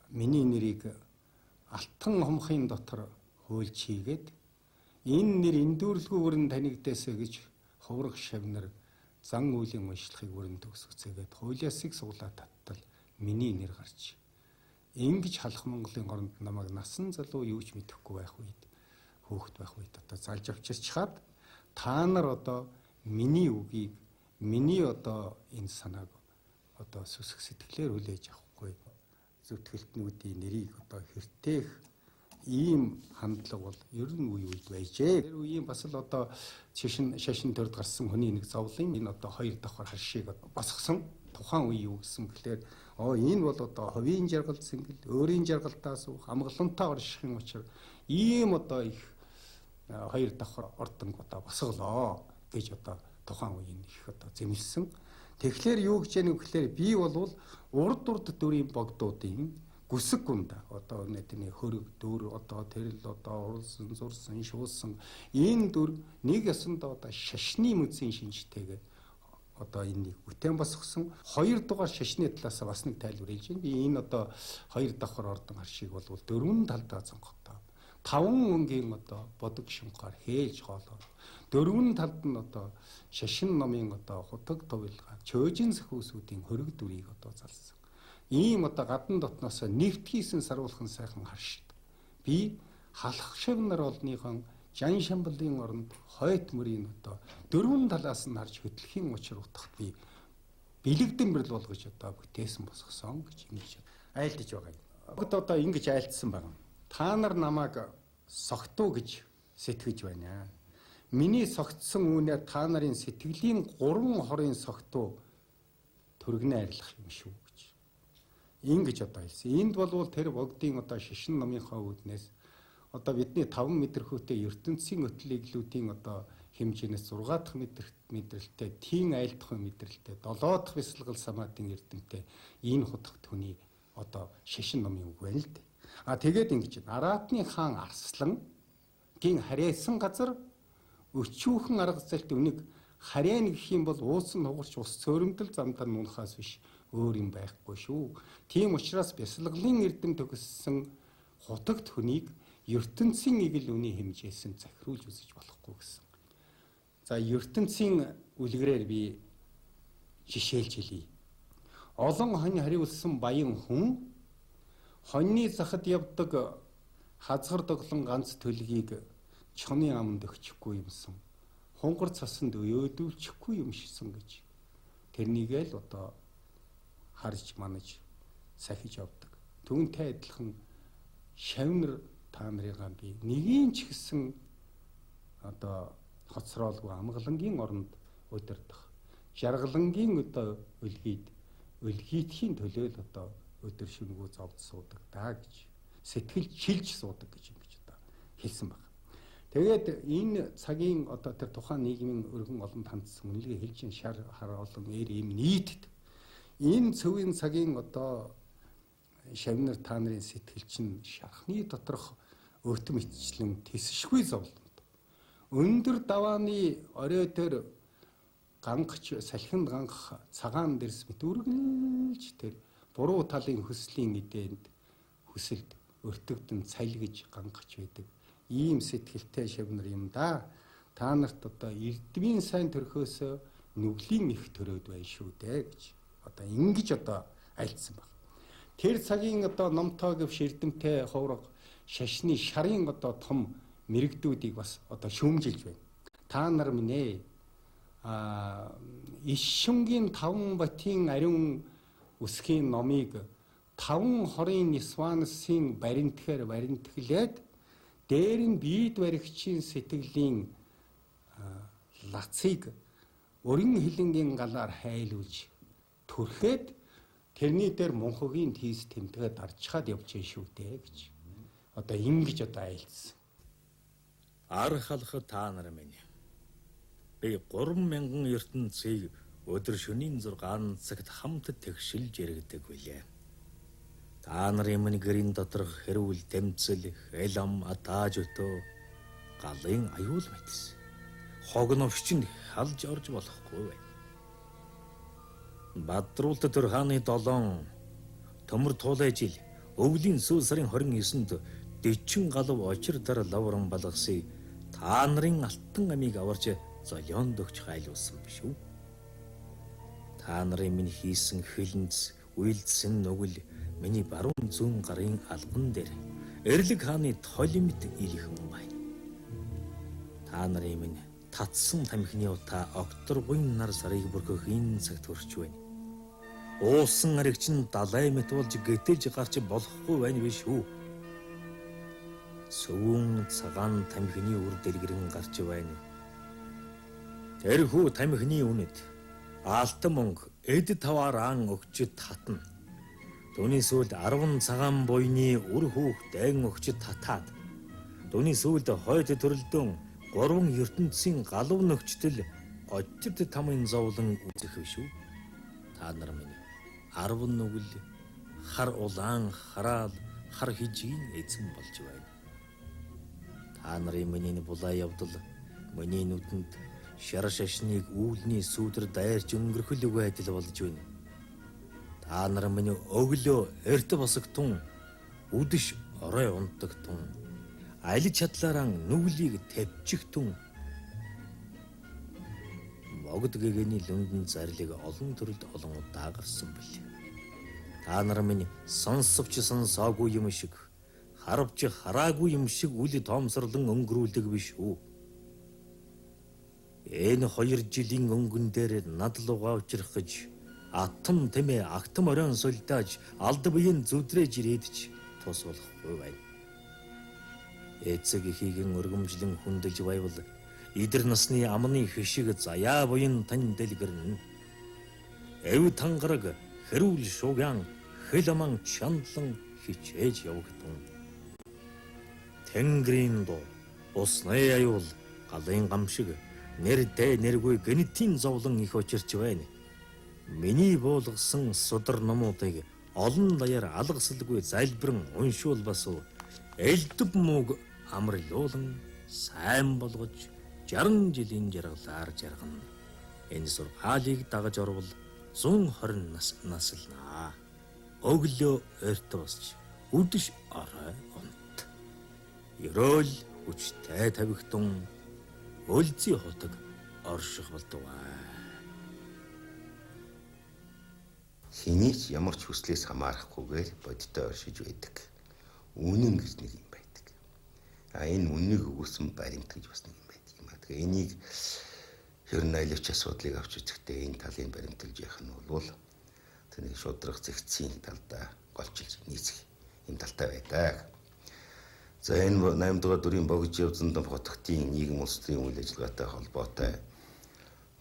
миний нэрийг алтан хомхын дотор хөөлж хийгээд энэ нэр эндүрлгүй бүрэн танигдээсэ гэж ховрог шавнар зан үйлийн уншлахыг бүрэн төгсгцээгээд хуулиасыг суглаа таттал миний нэр гарч ингэж халах Монголын оронд намайг насан залуу юу ч мэдэхгүй байх үед хөөхт байх үед одоо залж авчирчхаад та нар одоо миний үгийг миний одоо энэ санааг одоо сүсэх сэтгэлээр хүлээж авахгүй зүтгэлтнүүдийн нэрийг одоо хэртээх ийм хандлага бол ер нь үе үед байжээ. Тэр үеийн бас л одоо шашин төрд гарсан хүний нэг зовлон энэ одоо 2 давхар харшийг босгосон тухайн үе юу гэсэн гэхээр энэ бол одоо ховийн жаргал зингэл өөрийн жаргалтаас амгалантай оршихын учир ийм одоо их 2 давхар ордонг одоо босголоо гэж одоо тухайн үеийн их одоо зэмлсэн. Тэгэхээр юу гэж яах вэ гэхээр би бол урд дүрийн богдуудын гүсэг гүнда одоо нэтэний хөрөг дүр одоо тэрл одоо урлсан зурсан шуусан энэ дүр нэг ясандаа одоо шашны мөзийн шинжтэйгээ одоо энийг бүтээн босгосон 2 дугаар шашны талаас бас нэг тайлбар хэлж байна. Би энэ одоо 2 давхар ордон харшиг бол 4 талдаа зонготой 5 өнгийн одоо бодог шунгаар хээлж гоолоо 4 талд нь одоо шашин номын одоо хутаг тувилгаа чөөжин сөхөөсүүдийн хөрөг дүрийг одоо залсан. Ийм одоо гадна дотноос нэвтгийсэн саруулхан сайхан харшид. Би халах шавнар олныхон Жан Шамбалын оронд хойт мөрийн одоо 4 талаас нь харж хөтлөхийн учир утгад би бэлэгдэн бэрл болгож одоо бүтээсэн босгосон гэж ингэж айлдаж байгаа юм. Одоо ингэж айлдсан байна. Та нар намайг согтуу гэж сэтгэж байна. Миний согтсон үнээр та нарын сэтгэлийн 3 хорын согтуу төргнө арилах юм шүү. Ингэж одоо хэлсэн. Энд бол тэр богдын одоо шишин номынхаа үүднээс одоо бидний 5 мэдрэхүйтэй ертөнцийн өтлөглүүдийн одоо хэмжээнээс 6 дахь мэдрэлтэй, тийм айлдах мэдрэлтэй, 7 дахь бясалгал самаадын эрдэмтэй энэ хутагт хүний одоо шишин номын үг байна л дээ. Тэгээд ингэж байна. Аратны хаан Арслан гин харьяасан газар өчүүхэн арга зэлт үнийг харьяан гэх юм бол уусан хугарч ус цөөрөмдөл замдаа нунахаас биш өөр юм байхгүй шүү. Тийм учраас бясалгалын эрдэм төгссөн хутагт хүнийг ертөнцийн игэл үний хэмжээс нь захируулж үзэж болохгүй гэсэн. За ертөнцийн үлгэрээр би жишээлж хэлье. Олон хонь хариулсан баян хүн хоньны захад явдаг хазгар доглон ганц төлгийг чоны аманд өгчихгүй юмсан. Хунгар цасанд өөөдүүлчихгүй юм шисэн гэж тэрнийгээ л одоо харж манаж сахиж явдаг. Түүнтэй адилхан шавнар та нарыгаа би нэгийн ч гэсэн одоо хоцроолгүй амгалангийн оронд удирдах. Жаргалангийн одоо өлгийтгэхийн төлөө л одоо өдөр шөнөгүй зовд суудаг даа гэж сэтгэл чилж суудаг гэж ингэж одоо хэлсэн байна. Тэгээд энэ цагийн одоо тэр тухайн нийгмийн өргөн олон тандсан үнэлгээ хэлж ин шар хар олон эр юм нийтэд энэ цөвийн цагийн одоо шавнар та нарын сэтгэл чинь шархны доторх өвтөм итчлэн тэсшгүй зовлонд. Өндөр давааны орой дээр гангач салхинд гангах цагаан дэрс мэт үргэлж тэр буруу талын хөслийн эдээнд хүсэлд өртөгдөн цайлгэж гангах байдаг. Ийм сэтгэлтэй шавнар юм да. Та нарт одоо эрдмийн сайн төрхөөс нүглийн их төрөөд байна шүү дээ гэж одоо ингэж одоо альцсан баг. Тэр цагийн одоо номтой гэв ширдэмтэй ховрог шашны шарын одоо том мэрэгдүүдийг бас одоо шүүмжилж байна. Та нар минь ээ иш шүнгийн 5 батийн ариун үсгийн номыг 5 хорийн нисванасын баримтгаар баримтглээд дээр нь биед баригчийн сэтгэлийн лацыг өргөн хилэнгийн галаар хайлуулж төрхөөд тэрний дээр мунхагийн тийс тэмдэгэ дарчхаад явж шүү дээ гэж одоо ингэж одоо айлцсан. Ар халахад та нар минь. Би 3,000 ертөнцийг өдөр шөнийн 6 цагт хамт тэгшилж яригдаг билээ. Та нарын минь гэрийн доторх хэрүүл тэмцэл, элам атааж өтөө галын аюул мэдс. Хогновчинд халж орж болохгүй бай. Бадруулт төр хааны 7 төмөр туулай жил өвлийн сүүл сарын 29-нд 40 галав очир дар лавран балгасыг та нарын алтан амийг аварж золионд өгч хайлуулсан биш үү? Та нарын минь хийсэн хилэнц, үйлдсэн нүгэл миний баруун зүүн гарын алган дээр эрлэг хааны толимт илхэн байна. Та нарын минь татсан тамхины утаа окторгуйн нар сарыг бүрхөх энэ цагт хүрч байна. Уусан аригчин далай мэт болж гэтэж гарч болохгүй байна биш үү? Сөвөн цагаан тамхины үр дэлгэрэн гарч байна. Тэрхүү тамхины үнэт алтан мөнгө эд тавааран өгчөд татна. Түүний сүүлд 10 цагаан буйны үр хүүх दैन өгчөд татаад. Түүний сүүлд хойд төрөлдөн 3 ертөнцийн галав нөхчтөл очирд тамын зовлон үзэх биш үү? Та нар минь 10 нүгэл хар улаан хараал хар хижийн эзэн болж байна. Та нарын миний булаа явдал миний нүдэнд шар шашныг үүлний сүүдэр дайрч өнгөрхөлгүй адил болж байна. Та нар минь өглөө эрт босогтун үдэш орой унтагтун аль чадлаараа нүглийг тавьчихтун могд гэгэний лүндэн зарлиг олон төрөлд олон удаа гарсан бил. Та нар минь сонсовч сонсоогүй юм шиг харавч хараагүй юм шиг үл тоомсорлон өнгөрүүлдэг биш үү? Энэ 2 жилийн өнгөн дээр надлуугаа учрах гэж атом тэмээ агтам оройн солидааж алд биеийн зүдрээж ирээдч тус болохгүй байна. Эцэг эхийгэн өргөмжлөн хүндэлж байвал идэр насны амны хишиг заяа буян тань дэлгэрнэ. Эв тангараг хэрүүл шууган хэлэмэн чандлан хичээж явагдсан. Тэнгэрийн доо усны аюул галын гамшиг нэрдэ нэргүй гэнэтийн зовлон их очирч байна. Миний буулгасан судар номуудыг олон даяар алгасалгүй залбирэн уншуул басуу элдв мөг амарлуулан сайн болгож 60 жилийн жаргалаар жаргана. Энэ сургаалыг дагаж орвол 120 наслнаа. Өглөө эрт босч үдэш орой унт. ерөөл хүчтэй тавигтун өлзий хотог орших болдог. Хэний ч ямар ч хүслээс хамаарахгүйгээр бодиттой оршиж байдаг. Үнэн гэж нэг юм байдаг. Энэ үннийг өгүүлсэн баримт гэж бас нэг юм байдаг юм аа. Тэгээ энийг ер нь айлч асуудлыг авч үзэхдээ энэ талын баримталж явах нь бол тэнийг шудрах зэгцийн талдаа голчилж нийцэх энэ талтай байдаг. За энэ 8 дугаар дүрийн богж явзан хотготын нийгэм улс төрийн үйл ажиллагаатай холбоотой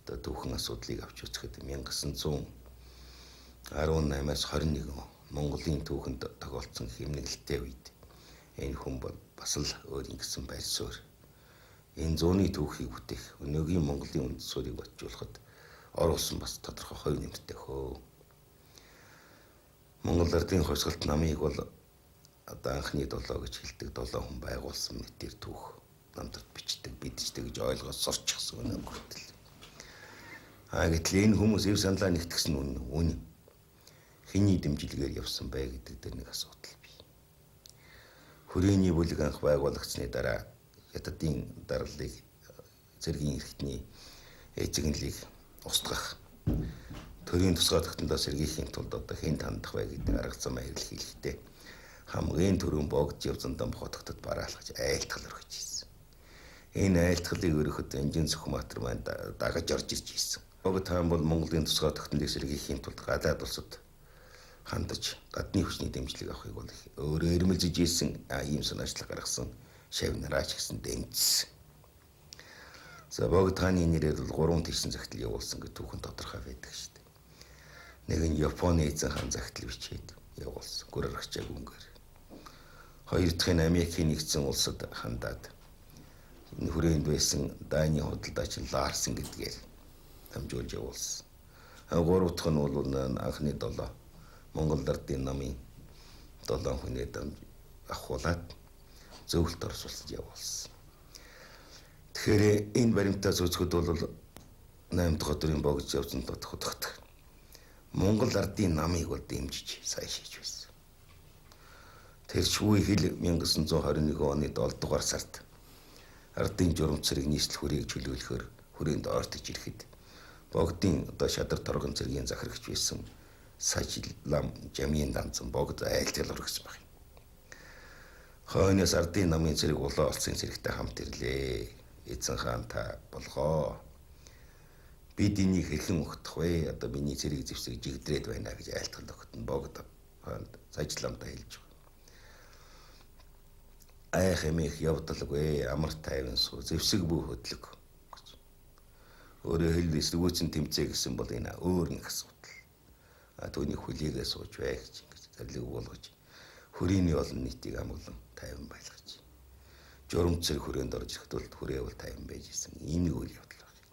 одоо түүхэн асуудлыг авч үзэхэд 1918-аас 21 Монголын түүхэнд тохиолдсон хэмнэлттэй үед энэ хүн бол бас л өөр ингэсэн байр суурь. Энэ зууны түүхийг бүтээх өнөөгийн Монголын үндэс суурийг батжуулахад оруулсан бас тодорхой хувь нэмэртэй хөө. Монгол Ардын хувьсгалт намыг бол одоо анхны долоо гэж хэлдэг 7 хүн байгуулсан мэтэр түүх намдрт бичдэг, бидчдэг гэж ойлгоод сурчихсан өнөө хүртэл. Гэтэл энэ хүмүүс эв саналаа нэгтгсэн үнэн. Хэний дэмжлэгээр явсан бэ гэдэг дээр нэг асуудал бий. Хүрээний бүлэг анх байгуулагдсны дараа Хятадын дарлыг цэргийн эрхтний эзэгнэлийг устгах төрийн тусгай тогтнолоо сэргийхийн тулд одоо хэн хандах вэ гэдэг арга замаа хэрэглэхдээ хамгийн түрүүн богд явзан дам хотогтод бараалгаж айлтгал өргөж ийсэн. Энэ айлтгалыг өргөхөд Энжин Сүхбаатар маань дагаж орж ирж ийсэн. Богд хаан бол Монголын тусгай тогтнолыг сэргийхийн тулд гадаад улсад хандаж гадны хүчний дэмжлэг авахыг бол өөрөө эрмэлзэж ийсэн ийм санаачлал гаргасан шав нараач гэсэн дэмжсэн. За богд хааны нэрээр бол 3 тийшин захидал явуулсан гэж түүхэн тодорхой байдаг шүү дээ. Нэг нь Японы эзэн хаан захидал бичээд явуулсан гүр аргачааг өнгөөр. Хоёр дахь нь Америкийн нэгдсэн улсад хандаад энэ хүрээнд байсан Даны худалдаач Ларсен гэдгээр дамжуулж явуулсан. Гурав дахь нь бол анхны 7 Монгол Ардын намын 7 хүнээ авахуулаад зөвлөлт орсуулж явуулсан. Тэгэхээр энэ баримтаас үзэхэд бол 8 дахь өдрийн богж явсан тодорхойлох Монгол Ардын намыг бол дэмжиж сайн шийдэж байсан. Тэр шүүе хил 1921 оны 7 дугаар сард Ардын журам цэрэг нийслэл хүрээг чөлөөлөхөөр хүрээнд ойртож ирэхэд богдын одоо шадар торгон цэргийн захирагч байсан Сажлам Жамийн данцсан богд айлтгал өргөсөн баг. Хойноос Ардын намын цэрэг улаан олцын цэрэгтэй хамт ирлээ. Эзэн хаан та болгоо. Бид энийг хэрхэн өгөх вэ? Одоо миний цэрэг зэвсэг жигдрээд байна гэж айлтгал өгтөн богд хаанд Сажламтай хэлж байгаа. Айх эмих явдалгүй амар тайван суу зэвсэг бүү хөдлөг гэж. Өөрөөр хэлбэл эсвүүцэн тэмцээ гэсэн бол энэ өөр нэг асуудал. Түүний хөлийгээ сууж бай гэж ингэж зарлиг болгож хүрээний олон нийтийг амглан тайван байлгаж. Журам цэрэг хүрээнд орж ирэхэд бол хүрээ бол тайван байж исэн. Энэ үйл явдал байна.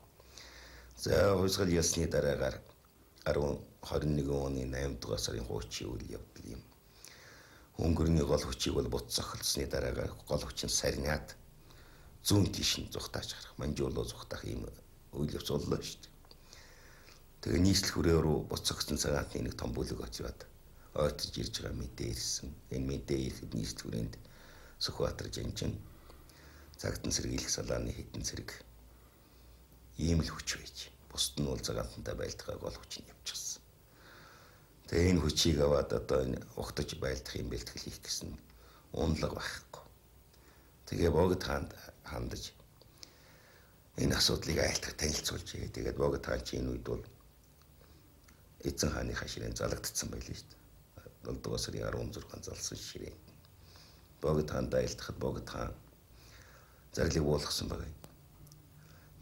За хувьсгал ялсны дараагаар 21 оны 8 дугаар сарын 30-ны үйл явдал юм. Өнгөрний гол хүчийг бол бут цохилсны дараагаар гол хүчин сарниад зүүн тийш нь зүхтааж гарах, манжуулуу зүхтах ийм үйл явц боллоо шүү дээ. Тэгээ нийслэл хүрээ рүү буцагсан цагаатны нэг том бүлэг очиод ойртож ирж байгаа мэдээ ирсэн. Энэ мэдээ ирэхэд нийслэл хүрээнд Сүхбаатар Жанжин цагтан сэргийлэх салааны хэдэн цэрэг ийм л хүч байж. Бусд нь бол цагаатантай байлдахаа гол хүч нь явчихсан. Тэгээ энэ хүчийг аваад одоо энэ ухтаж байлдах юм бэлтгэл хийх гэсэн унлага байхгүй. Тэгээ богд хаанд хандаж энэ асуудлыг айлтгах танилцуулж ээ. Тэгээд богд хаан чинь энэ үед бол эзэн хааныхаа ширээн залагдсан байлээ шүү дээ. 7 дугаар сарын 16-нд залсан ширээн. Богд хаанд айлтгахад богд хаан зарлиг буулгасан байгаа.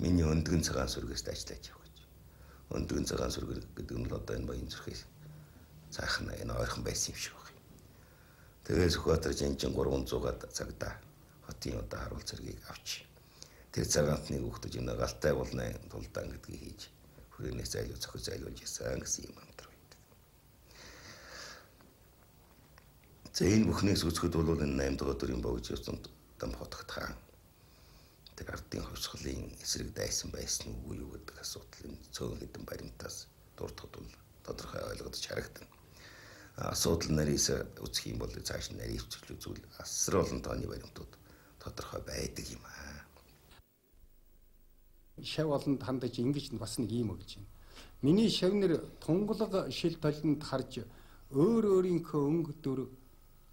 Миний өндгөн цагаан сүргээс ажиллаж явах гэж. Өндгөн цагаан сүргэр гэдэг нь л одоо энэ баян зүрхээс цаахна энэ ойрхон байсан юм шиг байна. Тэгээ Сүхбаатар Жанжин 300-аад цагдаа хотын одоо харуул цэргийг авч тэр цагаантныг өгтөж энэ галтай болно тулдаан гэдгийг хийж хүрээнээс зохиож зайлуулж ясан гэсэн юм амтар байдаг. За энэ бүхнээс үзэхэд бол энэ 8 дугаар дүрийн богж явсан дам хотогт хаан тэр ардын хувьсгалын эсрэг дайсан байсан үгүй юу гэдэг асуудал энэ цөөн хэдэн баримтаас дурдхад бол тодорхой ойлгогдож харагдана. Асуудал нарийнс үзэх юм бол цааш нь нарийн хвчлүү зүйл асар олон тооны баримтууд тодорхой байдаг юм аа. Шав олонд хандаж ингэж бас нэг юм өгч байна. Миний шавнэр тунгалаг шил толинд харж өөр өөрийнхөө өнгө дүр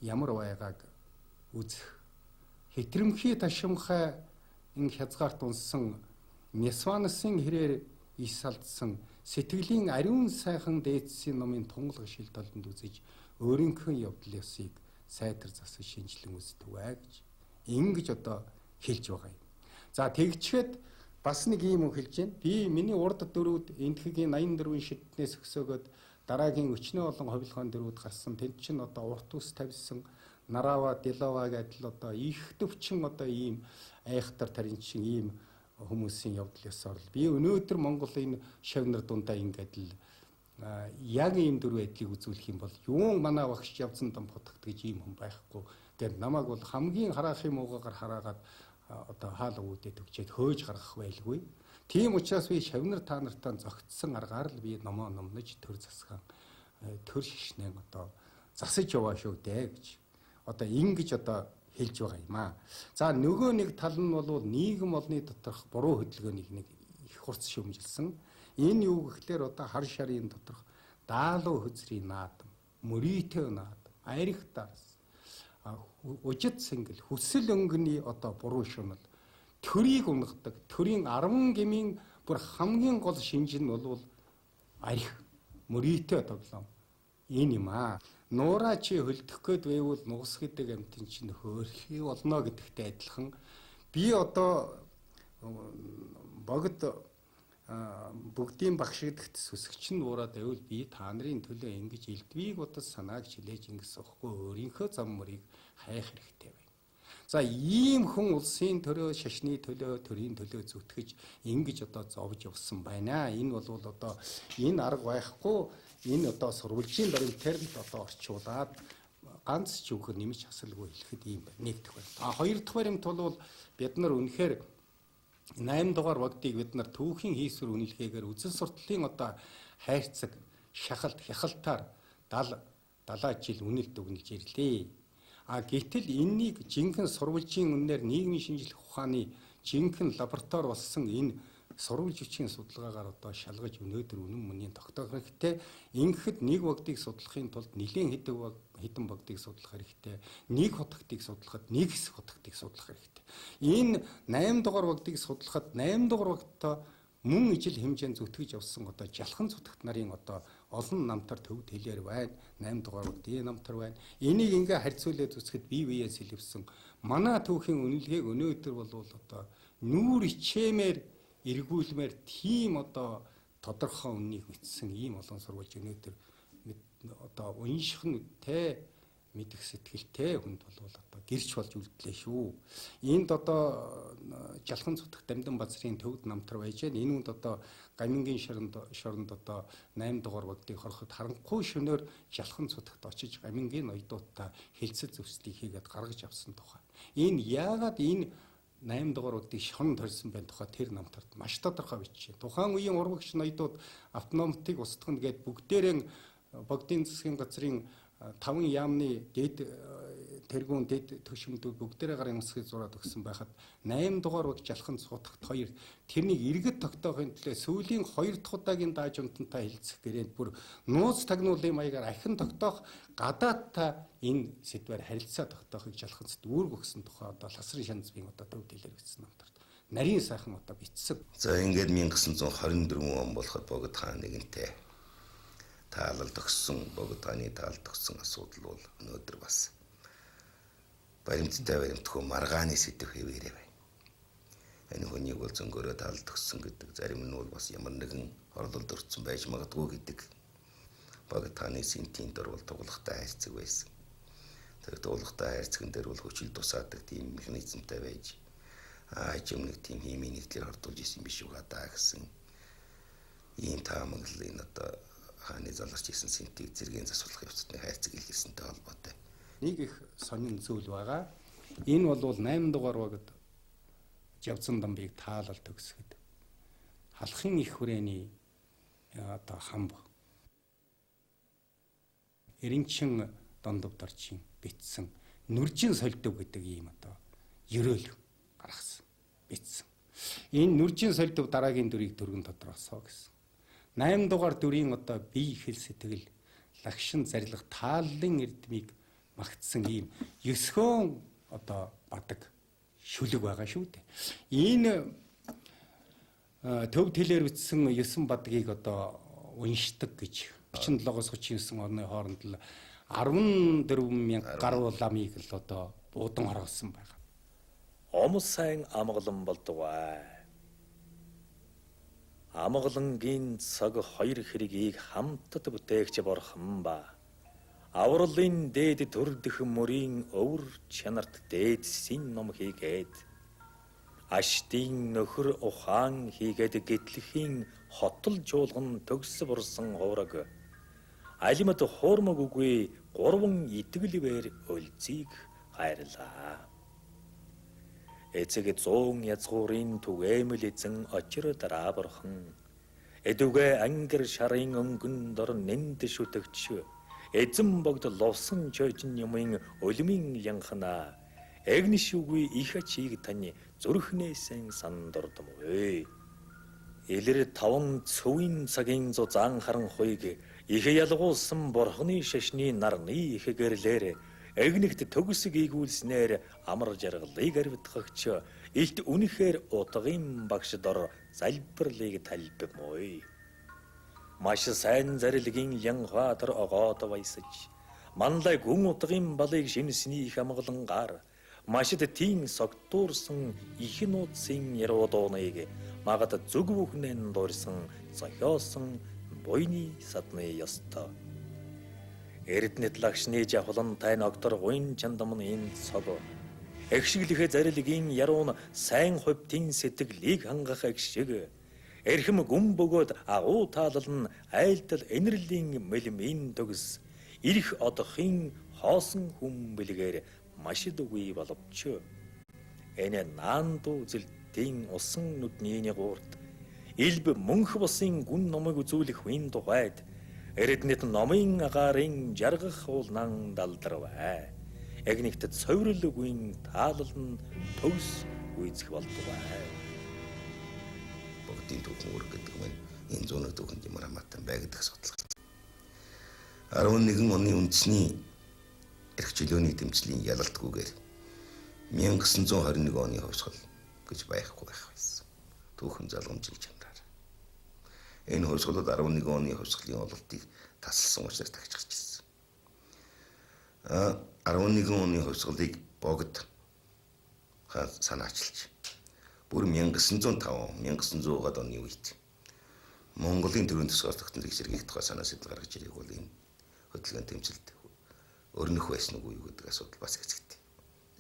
ямар байгааг үзэх. Хитрэмхий ташимхай ин хязгаарт унсан Нисванасын хэрээр ис алдсан сэтгэлийн ариун сайхан дээдсийн номын тунгалаг шил толинд үзэж өөрийнхөө явдлын ёсыг сайтар засаж шинжилэн үздэг гэж ингэж одоо хэлж байгаа юм. За тэгчгээд бас нэг юм хэлж байна. Би миний урд дөрүүд энтхэгийн 84 шиднээс өсөөгөөд дараагийн өчнөө олон ховлохоон дөрүүд гарсан. Тэнд чинь одоо урт ус тавьсан Нарава, Дилава гэдэл одоо их төвчин одоо ийм айхтар таринчин ийм хүмүүсийн явдал ёсоор л би өнөөдөр Монголын шавнар дундаа ингээд л яг ийм дүр байдлыг үзүүлэх юм бол юун манай багш явцсан дам хотогт гэж ийм хүн байхгүй. Тэгээд намайг бол хамгийн хараахын муугаар хараагаад одоо хаал өвдөд өгчээд хөөж гаргах байлгүй. Тийм учраас би шавнар та нартаа зогтсон аргаар л би номоо номнож төр засгаан төр шишнээ одоо засаж яваа шүү дээ гэж одоо ингэж одоо хэлж байгаа юм аа. За нөгөө нэг тал нь бол нийгэм олны доторх буруу хөдөлгөөнийг нэг их хурц шөмжилсэн. Энэ юу гэхлээр одоо хар шарын доторх даалуу хөзрийн наадам, мөрийтэй наадам, арих дарс, ужид сэнгэл, хүсэл өнгөний одоо буруу шунал, төрийг унгадаг, төрийн 10 гмийн бүр хамгийн гол шинж нь бол арих, мөрийтэй тоглоом. Энэ юм аа. Нуураа чи хөлдөх гээд байвал нугас гэдэг амтэн чинь хөөрхий болно гэдэгтэй адилхан би одоо богд бүгдийн багшигдагт сүсгч нь уураад байвал би та нарын төлөө ингэж элдвийг удас санааг чилээж ингэс өгөхгүй өөрийнхөө зам мөрийг хайх хэрэгтэй байна. За ийм хүн улсын төлөө, шашны төлөө, төрийн төлөө зүтгэж ингэж одоо зовж явсан байна. Энэ бол одоо энэ арга байхгүй. Энэ одоо сурвалжийн баримтаар л одоо орчуулад ганц ч үгээр нэмж хасалгүй хэлэхэд ийм нэгдэх байна. Хоёр дахь баримт бол бид нар үнэхээр 8 дугаар вагдыг бид нар түүхийн хийсвэр үнэлгээгээр үзэл сурталын одоо хайрцаг, шахалт, хяхалтаар 70 жил үнэлт өгнөж ирлээ. Гэтэл энэнийг жинхэнэ сурвалжийн үнээр нийгмийн шинжилгээ ухааны жинхэнэ лаборатори болсон энэ сурвалж бичгийн судалгаагаар одоо шалгаж өнөөдөр үнэн мөний тогтоох хэрэгтэй. Ингэхэд нэг вагдыг судлахын тулд нэлээд хэдэн вагдыг судлах хэрэгтэй. Нэг хотогтыг судлахад нэг хэсэг хотогтыг судлах хэрэгтэй. Энэ 8 дугаар вагдыг судлахад 8 дугаар вагдтаа мөн ижил хэмжээнд зүтгэж явсан одоо жалхан зүтгэгт нарын одоо олон намтар төвд хэлээр байна. 8 дугаар вагдын намтар байна. Энийг ингээ харьцуулаад үзэхэд бие биеэс хэлвсэн манай түүхийн үнэлгээг өнөөдөр бол одоо нүүр ичээмээр эргүүлмээр тийм одоо тодорхой үннийг мэдсэн ийм олон сурвалж өнөөдөр одоо унших нь те мэдэх сэтгэлтэй хүнд бол одоо гэрч болж үлдлээ шүү. Энд одоо жалхан цутгах дамдан базрын төвд намтар байж байна. Энэ үнд одоо гамингийн шоронд одоо 8 дугаар вагдыг хороход харанхуй шөнөөр жалхан цутгахт очиж гамингийн ноёдуудтай хэлцэл зөвслийг хийгээд гаргаж авсан тухай. Энэ яагаад энэ 8 дугаар вагдыг шон торьсон байх тухай тэр намтарт маш тодорхой бичжээ. Тухайн үеийн урвагч ноёдууд автономтыг устгана гэд бүгдээрээ богдын засгийн газрын 5 яамны дэд тэргүүн дэд төшмөдүүд бүгдээрээ гарын усгийг зураад өгсөн байхад 8 дугаар вагт жалхан цутагт 2 тэрнийг иргэд тогтоохын төлөө сүүлийн 2 дахь удаагийн дааж унтантай хэлцэх гэрээнд бүр нууц тагнуулын маягаар ахин тогтоох гадаадтай энэ сэдвээр харилцаа тогтоохыг жалханцд үүрэг өгсөн тухай одоо ласрын шанцбын одоо төвд хэлээр бичсэн намтарт нарийн сайхан одоо бичсэн. За ингээд 1924 он болоход богд хаан нэгэнтэй таалал төгссөн богд хааны таалал төгссөн асуудал бол өнөөдөр бас баримттай баримтгүй маргааны сэдв хэвээрээ байна. Энэ хүнийг бол зөнгөөрөө таалал төгссөн гэдэг зарим нь бол бас ямар нэгэн орлолд өртсөн байж магадгүй гэдэг богд хааны синтийн дор бол туглагтай хайрцаг байсан. Тэр туглагтай хайрцагн дээр бол хүчил тусаадаг тийм механизмтай байж юм нэг тийм химийн нэгдлэр ордуулж исэн биш үү гадаа гэсэн ийм таамаглал энэ одоо хааны заларч исэн синтийг зэргийн засварлах явцны хайрцаг илэрсэнтэй холбоотой. Нэг их сонин зүйл байгаа. Энэ бол 8 дугаар вагт Жавцан дамбыг таалал төгсгöd. Халахын их хүрээний одоо хамб Эренчин дондов дорчин битсэн нүржин солидөв гэдэг ийм одоо ерөөл гаргасан. Бичсэн. Энэ нүржийн солидөв дараагийн дүрийг дөрвөн тодорхойлсоо гэсэн. 8 дугаар дүрийн одоо бие хэл сэтгэл лагшин зарилга тааллын эрдмийг магтсан ийм 9 одоо бадаг шүлэг байгаа шүү дээ. Энэ төв тэлээр бичсэн 9 бадгийг одоо уншдаг гэж 37-оос 39 оны хооронд л 14,000 гаруй ламыг л одоо буудан оргосон байна. Ом сайн амгалан болдгоо. Амгалангийн цаг хоёр хэргийг хамтд бүтээгч борхон ба. Авралын дээд төрдөх мөрийн өвөр чанарт дээд син ном хийгээд аштын нөхөр ухаан хийгээд гэтлэхийн хотол жуулган төгс бурсан хувраг алимт хуурмаг үгүй гурван итгэлвэр өлзийг хайрлаа. Эцэг 100 язгуурын түгээмэл эзэн очир дараа борхон эдүгэ ангар шарын өнгөн дор нэнд шүтэгч эзэн богд ловсон чойжин юмын өлмийн янхана эгниш үгүй их ачиг тань зүрхнээсэн сандордом өө. Илэр 5 цөвийн цагийн зузаан харан хуйг их ялгуулсан борхны шашны нарны их гэрлэр эгнэгт төгсөг ийгүүлснээр амар жаргалыг арвитгагч илт үнэхээр утгын багш дор залбирлыг талбимой. Маш сайн зарилгийн янхаатар огоод баясаж манлай гүн утгын балыг шинсний их амгалангаар машид тийм согтуурсан их нууцын яруудууныг магад зүг бүхнэн дуурсан зохиосон буйны садны ёстой. Эрдэнэт лагшны жавхлан тай доктор гуйн чандамн энэ цог эгшиглэх зарилгийн яруу нь сайн хувьтын сэтгэлийг хангах эгшиг эрхэм гүн бөгөөд агуу таалал нь айлтал энерлийн мэлмийн төгс ирэх одохын хоосон хүм бэлгээр машид үгүй боловч энэ наанду зэлтийн усан нүдний гуурд илб мөнх бусын гүн номыг үзүүлэх үн тухайд эрдэнэт номын агарын жаргах уулнан далдарваа. Эгнэгт цовирлогын таалал нь төгс үйцэх болдгоо. Бүгдийн түүхэн үүрэг гэдэг нь энэ зүүнэг түүхэнд ямар хамаатан бай гэдэг асуудал. 11 оны үндэсний эрх чөлөөний тэмцлийн ялалтгүйгээр 1921 оны хувьсгал гэж байхгүй байх байсан. Түүхэн залгамжийг чанараар. Энэ хувьсгалууд 11 оны хувьсгалын ололтыг тасалсан учраас тагч гарч ирсэн. 11 оны хувьсгалыг богд санаачилж бүр 1905 1900-аад оны үед Монголын төрийн төсвөөс тогтнол хэрэгжих тухай санаа сэдв гаргаж ирээг бол энэ хөдөлгөөний тэмцэлд өрнөх байсан уу юу гэдэг асуудал бас хэцэгтэй.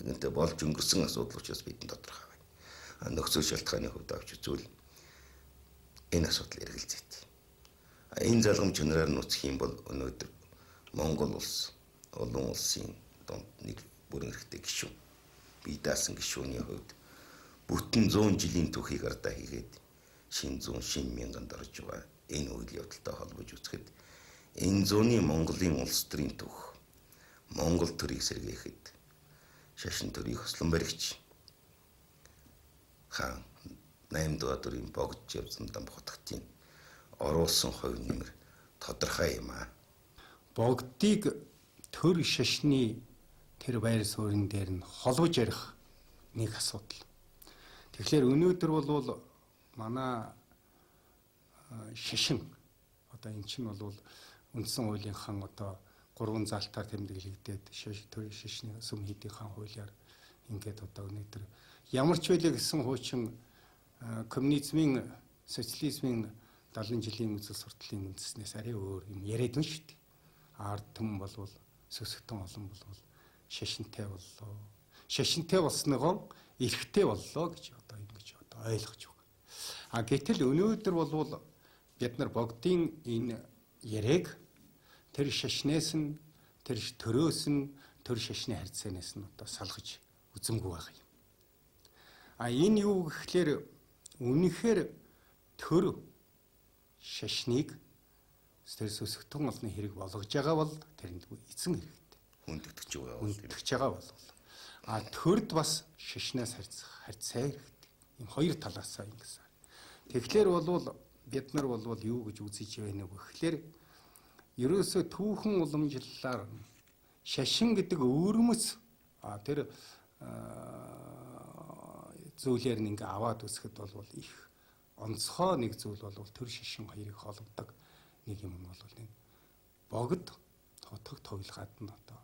Тэгэнтэй болж өнгөрсөн асуудал учраас бидэнд тодорхой байна. Нөхцөл шалтгааны хувьд авч үзвэл энэ асуудал эргэлзээтэй. Энэ залгамж чанараар нууцх юм бол өнөөдөр Монгол улс олон улсын донд нэг бүрэн эрхтэй гишүүн бие даасан гишүүний хувьд бүтэн 100 жилийн түүхийг ардаа хийгээд шин 100 шин мянганд орж байгаа энэ үйл явдалтай холбож үзэхэд энэ зууны Монголын улс төрийн түүх Монгол төрийг сэргээхэд шашин төрийн хослон баригч хаан 8 дугаар төрийн богд явсан дамхутгтын оруулсан хувь нэмэр тодорхой юм аа. Богдыг төр шашны тэр байр суурин дээр нь холбож ярих нэг асуудал. Тэгэхээр өнөөдөр бол манай шашин одоо эн чинь бол үндсэн хуулийнхаа одоо 3 залтаар тэмдэглэгдээд төр шашны сүм хийдийн хуулиар ингээд одоо өнөөдөр ямар ч байлаа гэсэн хуучин коммунизмын социализмын 70 жилийн үзэл сурталын үндэснээс арай өөр юм яриад байна шүү дээ. Ард түмэн болвол сөсгтэн олон болвол шашинтай боллоо. Шашинтай болсныгоо эрхтэй боллоо гэж одоо ингэж одоо ойлгож байгаа. Гэтэл өнөөдөр болвол бид нар богдын энэ яриаг тэр шашнаас нь тэр төрөөс нь төр шашны харьцаанаас нь одоо салгаж үзэмгүй байгаа юм. Энэ юу гэхлээр үнэхээр төр шашныг тэр сөсгтэн олны хэрэг болгож байгаа бол тэрэнд эзэн хэрэгтэй. Хүндэгдэж байгаа бол төрд бас шашнаас харьцаа хэрэгтэй. Ийм хоёр талаасаа ингэсэн. Тэгэхээр болвол бид нар болвол юу гэж үзэж байна вэ гэхээр ерөөсөө түүхэн уламжлалаар шашин гэдэг өөрмөс тэр зүйлээр нэг аваад үсгэд болвол их онцгой нэг зүйл болвол төр шашин хоёрыг холбодог нэг юм бол энэ богд хотог тойлгаад нь одоо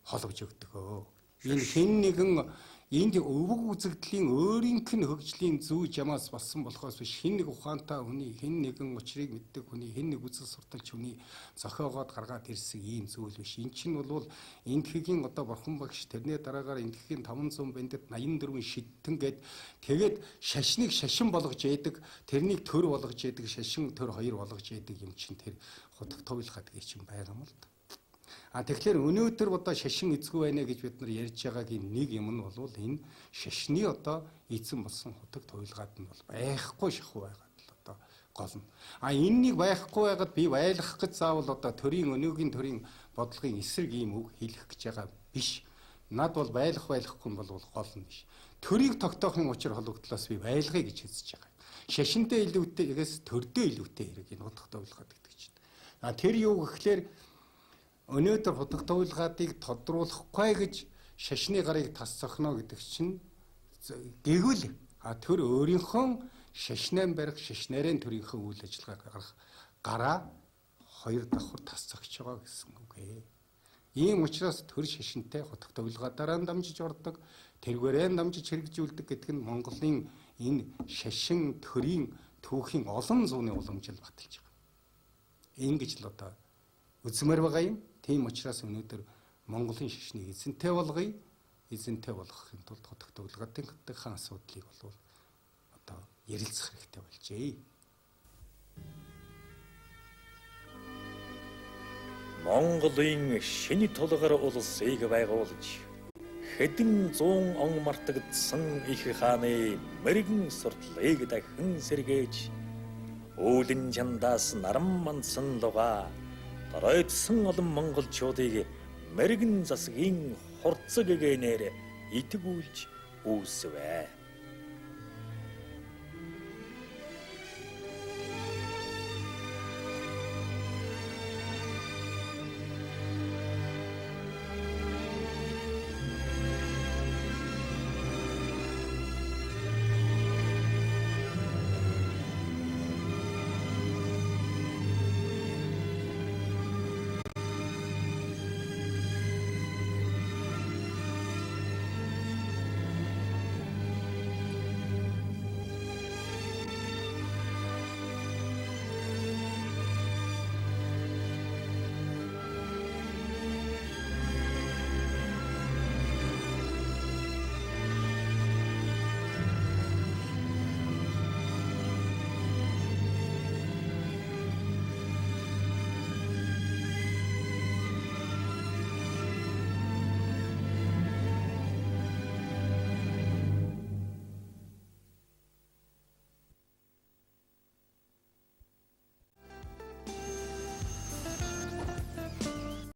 холбож өгдөг. Энэ хэн нэгэн энд өвөг үзэгдлийн өөрийнх нь хөгжлийн зүй жамаас болсон болохоос биш хэн нэг ухаантай хүний хэн нэгэн учрыг мэддэг хүний хэн нэг үзэл сурталч хүний зохиогоод гаргаад ирсэн ийм зүйл биш. Эн чинь бол эндхийн одоо бурхан багш тэрний дараагаар эндхийн 500 бэндэд 84 шидтэн гээд тэгээд шашныг шашин болгож яадаг тэрнийг төр болгож яадаг шашин төр хоёр болгож яадаг юм чинь тэр хутаг туйлахад гэж юм байгаа юм л да. Тэгэхээр өнөөдөр одоо шашин эзгүй байна гэж бид нар ярьж байгаагийн нэг юм нь бол энэ шашны одоо эзэн болсон хутаг туйлгаад нь бол байхгүй шахуу байгаад л одоо гол нь. Энэнийг байхгүй байгаад би байлгах гэж заавал одоо төрийн өнөөгийн төрийн бодлогын эсрэг ийм үг хэлэх гэж байгаа биш. Над бол байлгахгүй нь бол гол нь биш. Төрийг тогтоохын учир холбогдлоос би байлгая гэж хэлж байгаа. Шашинтай илүүтэйгээс төрдөө илүүтэй хэрэг энэ хутаг туйлгаад гэдэг чинь. Тэр юу гэхлээр өнөөдөр хутаг туйлгаадыг тодруулахгүй гэж шашны гарыг тас цохно гэдэг чинь гэгүүл төр өөрийнхөө шашнаар барих шашнарын төрийнхөө үйл ажиллагаа гарах гараа хоёр давхар тас цогч байгаа гэсэн үг ээ. Ийм учраас төр шашинтай хутаг туйлгаадаараа дамжиж ордог, тэргээрээ дамжиж хэрэгжүүлдэг гэдэг нь Монголын энэ шашин төрийн түүхийн олон зууны уламжил баталж байгаа. Ингэж л одоо үзмээр байгаа юм. Тийм учраас өнөөдөр Монголын шашныг эзэнтэй болгоё. Эзэнтэй болгохын тулд хутаг туйлгаадын хаан асуудлыг бол одоо ярилцах хэрэгтэй болжээ. Монголын шинэ тулгаар улсыг байгуулж хэдэн зуун он мартагдсан их хааны мэрэгэн сурталыг дахин сэргээж үүлэн чандаас наран мандсан луга Ройтсон олон монголчуудыг мэрэгэн засгийн хурцэг гээнээр итгүүлж үүсвэ.